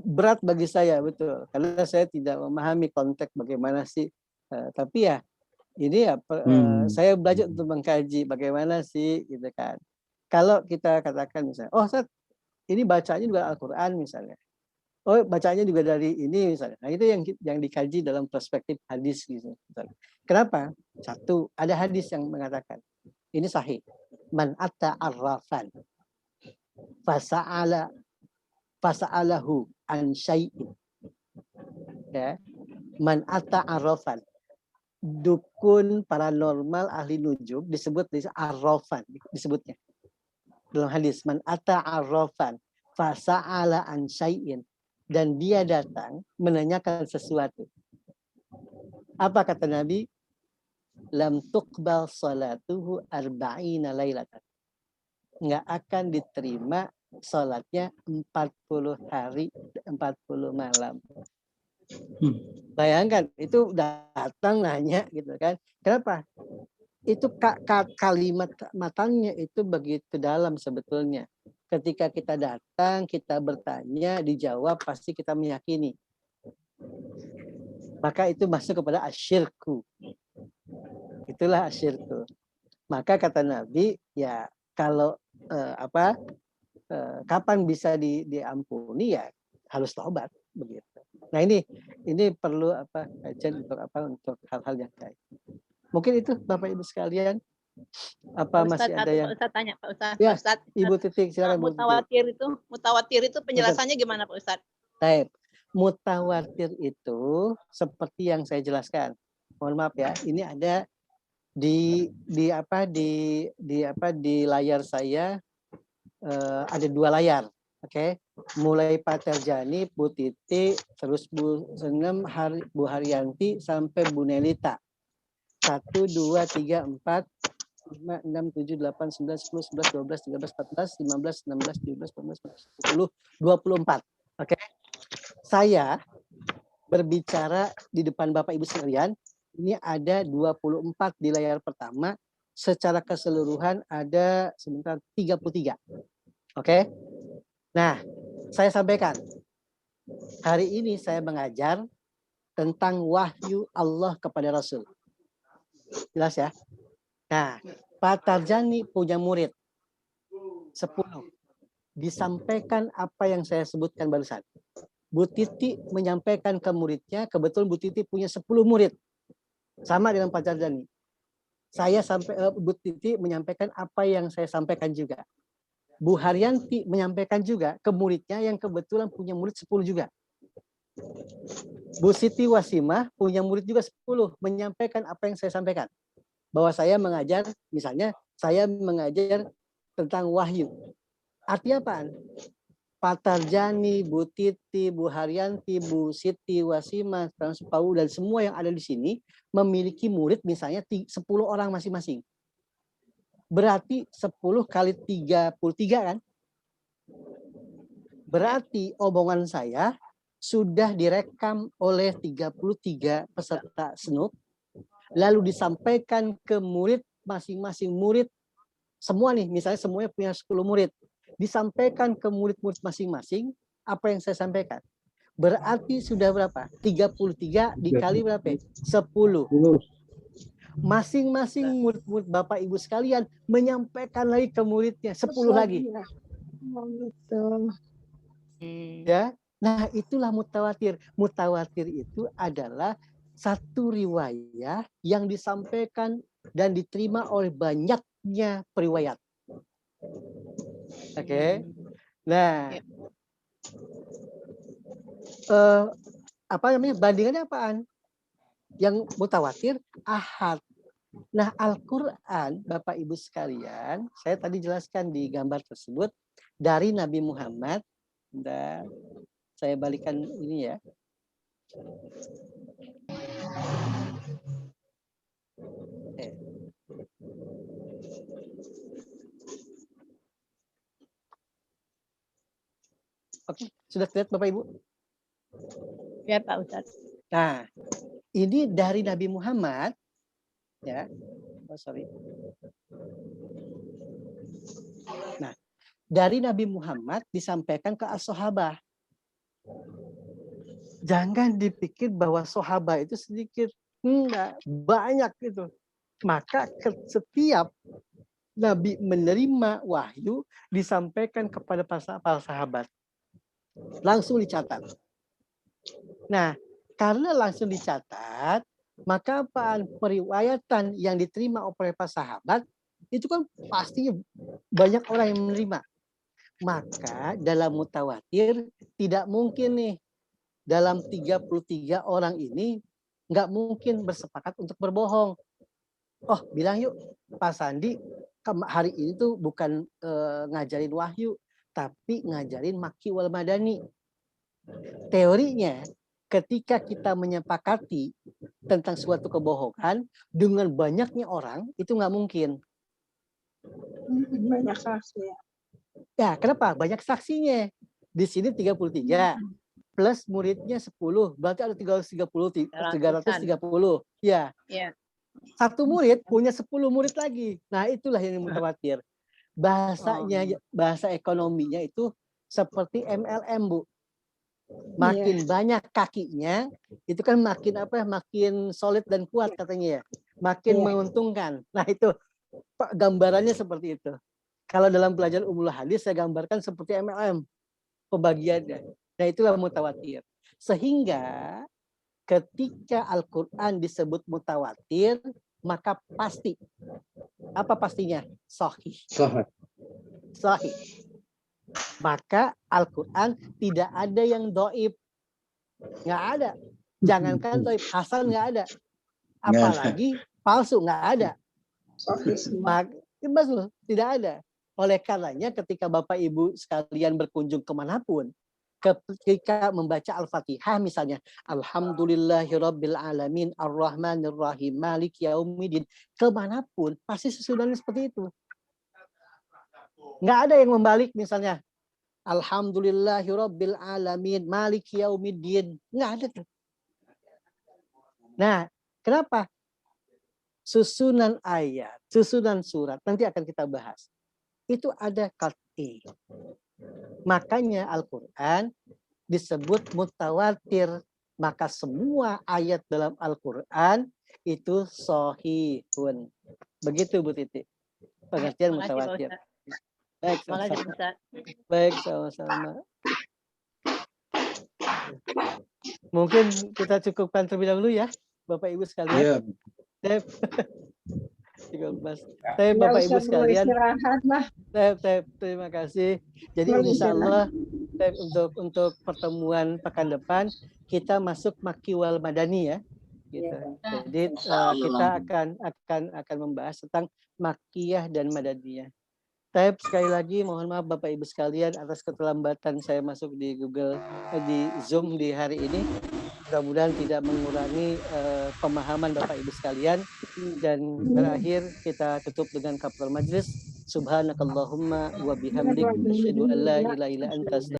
berat bagi saya betul karena saya tidak memahami konteks bagaimana sih. Tapi ya ini saya belajar untuk mengkaji bagaimana sih gitu kan. Kalau kita katakan misalnya, ini bacanya juga Al-Quran misalnya. Oh bacanya juga dari ini misalnya. Nah itu yang dikaji dalam perspektif hadis gitu. Misalnya. Kenapa? Satu, ada hadis yang mengatakan ini sahih. Man atta arrafan fasa'alahu an syai'in Ya, man ata arrafan. Dukun paranormal ahli nujum disebut arrafan, disebutnya dalam hadis, man ata arrafan fasa'ala an syai'in, dan dia datang menanyakan sesuatu. Apa kata Nabi? Lam tuqbal salatuhu arba'ina lailatan. Nggak akan diterima salatnya 40 hari, 40 malam. Bayangkan, itu datang nanya gitu kan. Kenapa? Itu kalimat matanya itu begitu dalam sebetulnya. Ketika kita datang, kita bertanya, dijawab, pasti kita meyakini. Maka itu masuk kepada asyirku. Itulah asyirku. Maka kata Nabi, ya kalau kapan bisa diampuni, ya harus taubat begitu. Nah ini perlu kajian untuk hal-hal yang kayak. Mungkin itu Bapak Ibu sekalian. Apa Ustadz, masih ada yang? Pak Ustadz tanya Pak Ustadz. Ya, Pak Ustadz, Ibu Titik silakan. mutawatir itu penjelasannya gimana Pak Ustadz? Baik. Mutawatir itu seperti yang saya jelaskan. Mohon maaf ya, ini ada di layar saya, ada 2 layar. Oke, mulai Pak Terjani, Bu Titi, terus Bu Senem, Bu Haryanti sampai Bu Nelita. 1, 2, 3, 4, 5, 6, 7, 8, 9, 10, 11, 12, 13, 14, 15, 16, 17, 18, 19, 20, 24. Oke. Saya berbicara di depan Bapak Ibu sekalian, ini ada 24 di layar pertama, secara keseluruhan ada sebentar 33. Oke. Nah, saya sampaikan, hari ini saya mengajar tentang wahyu Allah kepada Rasul. Jelas ya? Nah, Pak Tarjani punya murid 10. Disampaikan apa yang saya sebutkan barusan. Bu Titi menyampaikan ke muridnya, kebetulan Bu Titi punya 10 murid. Sama dengan Pak Tarjani. Bu Titi menyampaikan apa yang saya sampaikan juga. Bu Haryanti menyampaikan juga ke muridnya yang kebetulan punya murid 10 juga. Bu Siti Wasimah punya murid juga 10, menyampaikan apa yang saya sampaikan. Bahwa saya mengajar, misalnya saya mengajar tentang wahyu. Artinya apa? Pak Tarjani, Bu Titi, Bu Haryanti, Bu Siti Wasimah, Transpau, dan semua yang ada di sini memiliki murid misalnya 10 orang masing-masing. Berarti 10 kali 33 kan? Berarti omongan saya sudah direkam oleh 33 peserta SNUP, lalu disampaikan ke murid, masing-masing murid, semua nih, misalnya semuanya punya 10 murid, disampaikan ke murid-murid masing-masing apa yang saya sampaikan. Berarti sudah berapa? 33 dikali berapa? 10. Masing-masing murid-murid Bapak Ibu sekalian menyampaikan lagi ke muridnya 10 lagi. Ya. Nah, itulah mutawatir. Mutawatir itu adalah satu riwayat yang disampaikan dan diterima oleh banyaknya periwayat. Oke. Nah, bandingannya apaan? Yang mutawatir ahad. Nah, Al-Quran, Bapak Ibu sekalian, saya tadi jelaskan di gambar tersebut dari Nabi Muhammad. Dan saya balikan ini ya. Oke, sudah terlihat Bapak Ibu? Ya Pak Ustadz. Nah, ini dari Nabi Muhammad, ya. Oh, sorry. Nah, dari Nabi Muhammad disampaikan ke as-sahabah. Jangan dipikir bahwa sahabat itu sedikit, enggak, banyak itu. Maka setiap Nabi menerima wahyu disampaikan kepada para sahabat. Langsung dicatat. Nah, karena langsung dicatat, maka periwayatan yang diterima oleh para sahabat itu kan pasti banyak orang yang menerima. Maka dalam mutawatir tidak mungkin nih dalam 33 orang ini nggak mungkin bersepakat untuk berbohong. Oh, bilang yuk Pak Sandi hari ini tuh bukan ngajarin wahyu, tapi ngajarin maki wal madani. Teorinya, ketika kita menyepakati tentang suatu kebohongan dengan banyaknya orang, itu nggak mungkin. Banyak saksi ya. Ya, kenapa? Banyak saksinya. Di sini 33 plus muridnya 10, berarti ada 330. Ya. Ya. Satu murid punya 10 murid lagi. Nah, itulah yang mutawatir. Bahasanya, bahasa ekonominya itu seperti MLM, Bu. Makin banyak kakinya, itu kan makin apa? Makin solid dan kuat katanya ya. Makin menguntungkan. Nah, itu gambarannya seperti itu. Kalau dalam pelajaran Ummul Hadis saya gambarkan seperti MLM pembagiannya. Nah, itulah mutawatir. Sehingga ketika Al-Quran disebut mutawatir, maka pasti. Apa pastinya? Sahih. Sahih. Maka Al-Quran tidak ada yang doib. Nggak ada. Jangankan doib, hasan nggak ada. Apalagi palsu, nggak ada. Tidak ada. Oleh karenanya ketika Bapak Ibu sekalian berkunjung kemanapun, ketika membaca Al-Fatihah misalnya, Alhamdulillahirabbil alamin arrahmanir rahim maliki yaumiddin, kemanapun pasti susunannya seperti itu. Nggak ada yang membalik misalnya Alhamdulillahirabbil alamin maliki yaumiddin, nggak ada tuh. Nah, kenapa? Susunan ayat, susunan surat nanti akan kita bahas. Itu ada qat'i. Makanya Al-Quran disebut mutawatir. Maka semua ayat dalam Al-Quran itu sahihun. Begitu Bu Titi. Pengertian mutawatir. Baik, sama-sama. Baik, sama-sama. Mungkin kita cukupkan terlebih dahulu ya, Bapak Ibu sekalian. Iya. Bapak Ibu sekalian, terima kasih. Jadi insya Allah untuk pertemuan pekan depan kita masuk Maki wal Madani ya. Gitu. Jadi kita akan membahas tentang Makiyah dan Madaniyah. Sekali lagi mohon maaf Bapak Ibu sekalian atas keterlambatan saya masuk di di Zoom di hari ini. Mudah-mudahan tidak mengurangi pemahaman Bapak Ibu sekalian. Dan terakhir kita tutup dengan kafaratul majlis. Subhanakallahumma wa bihamdik asyhadu an la ilaha illa anta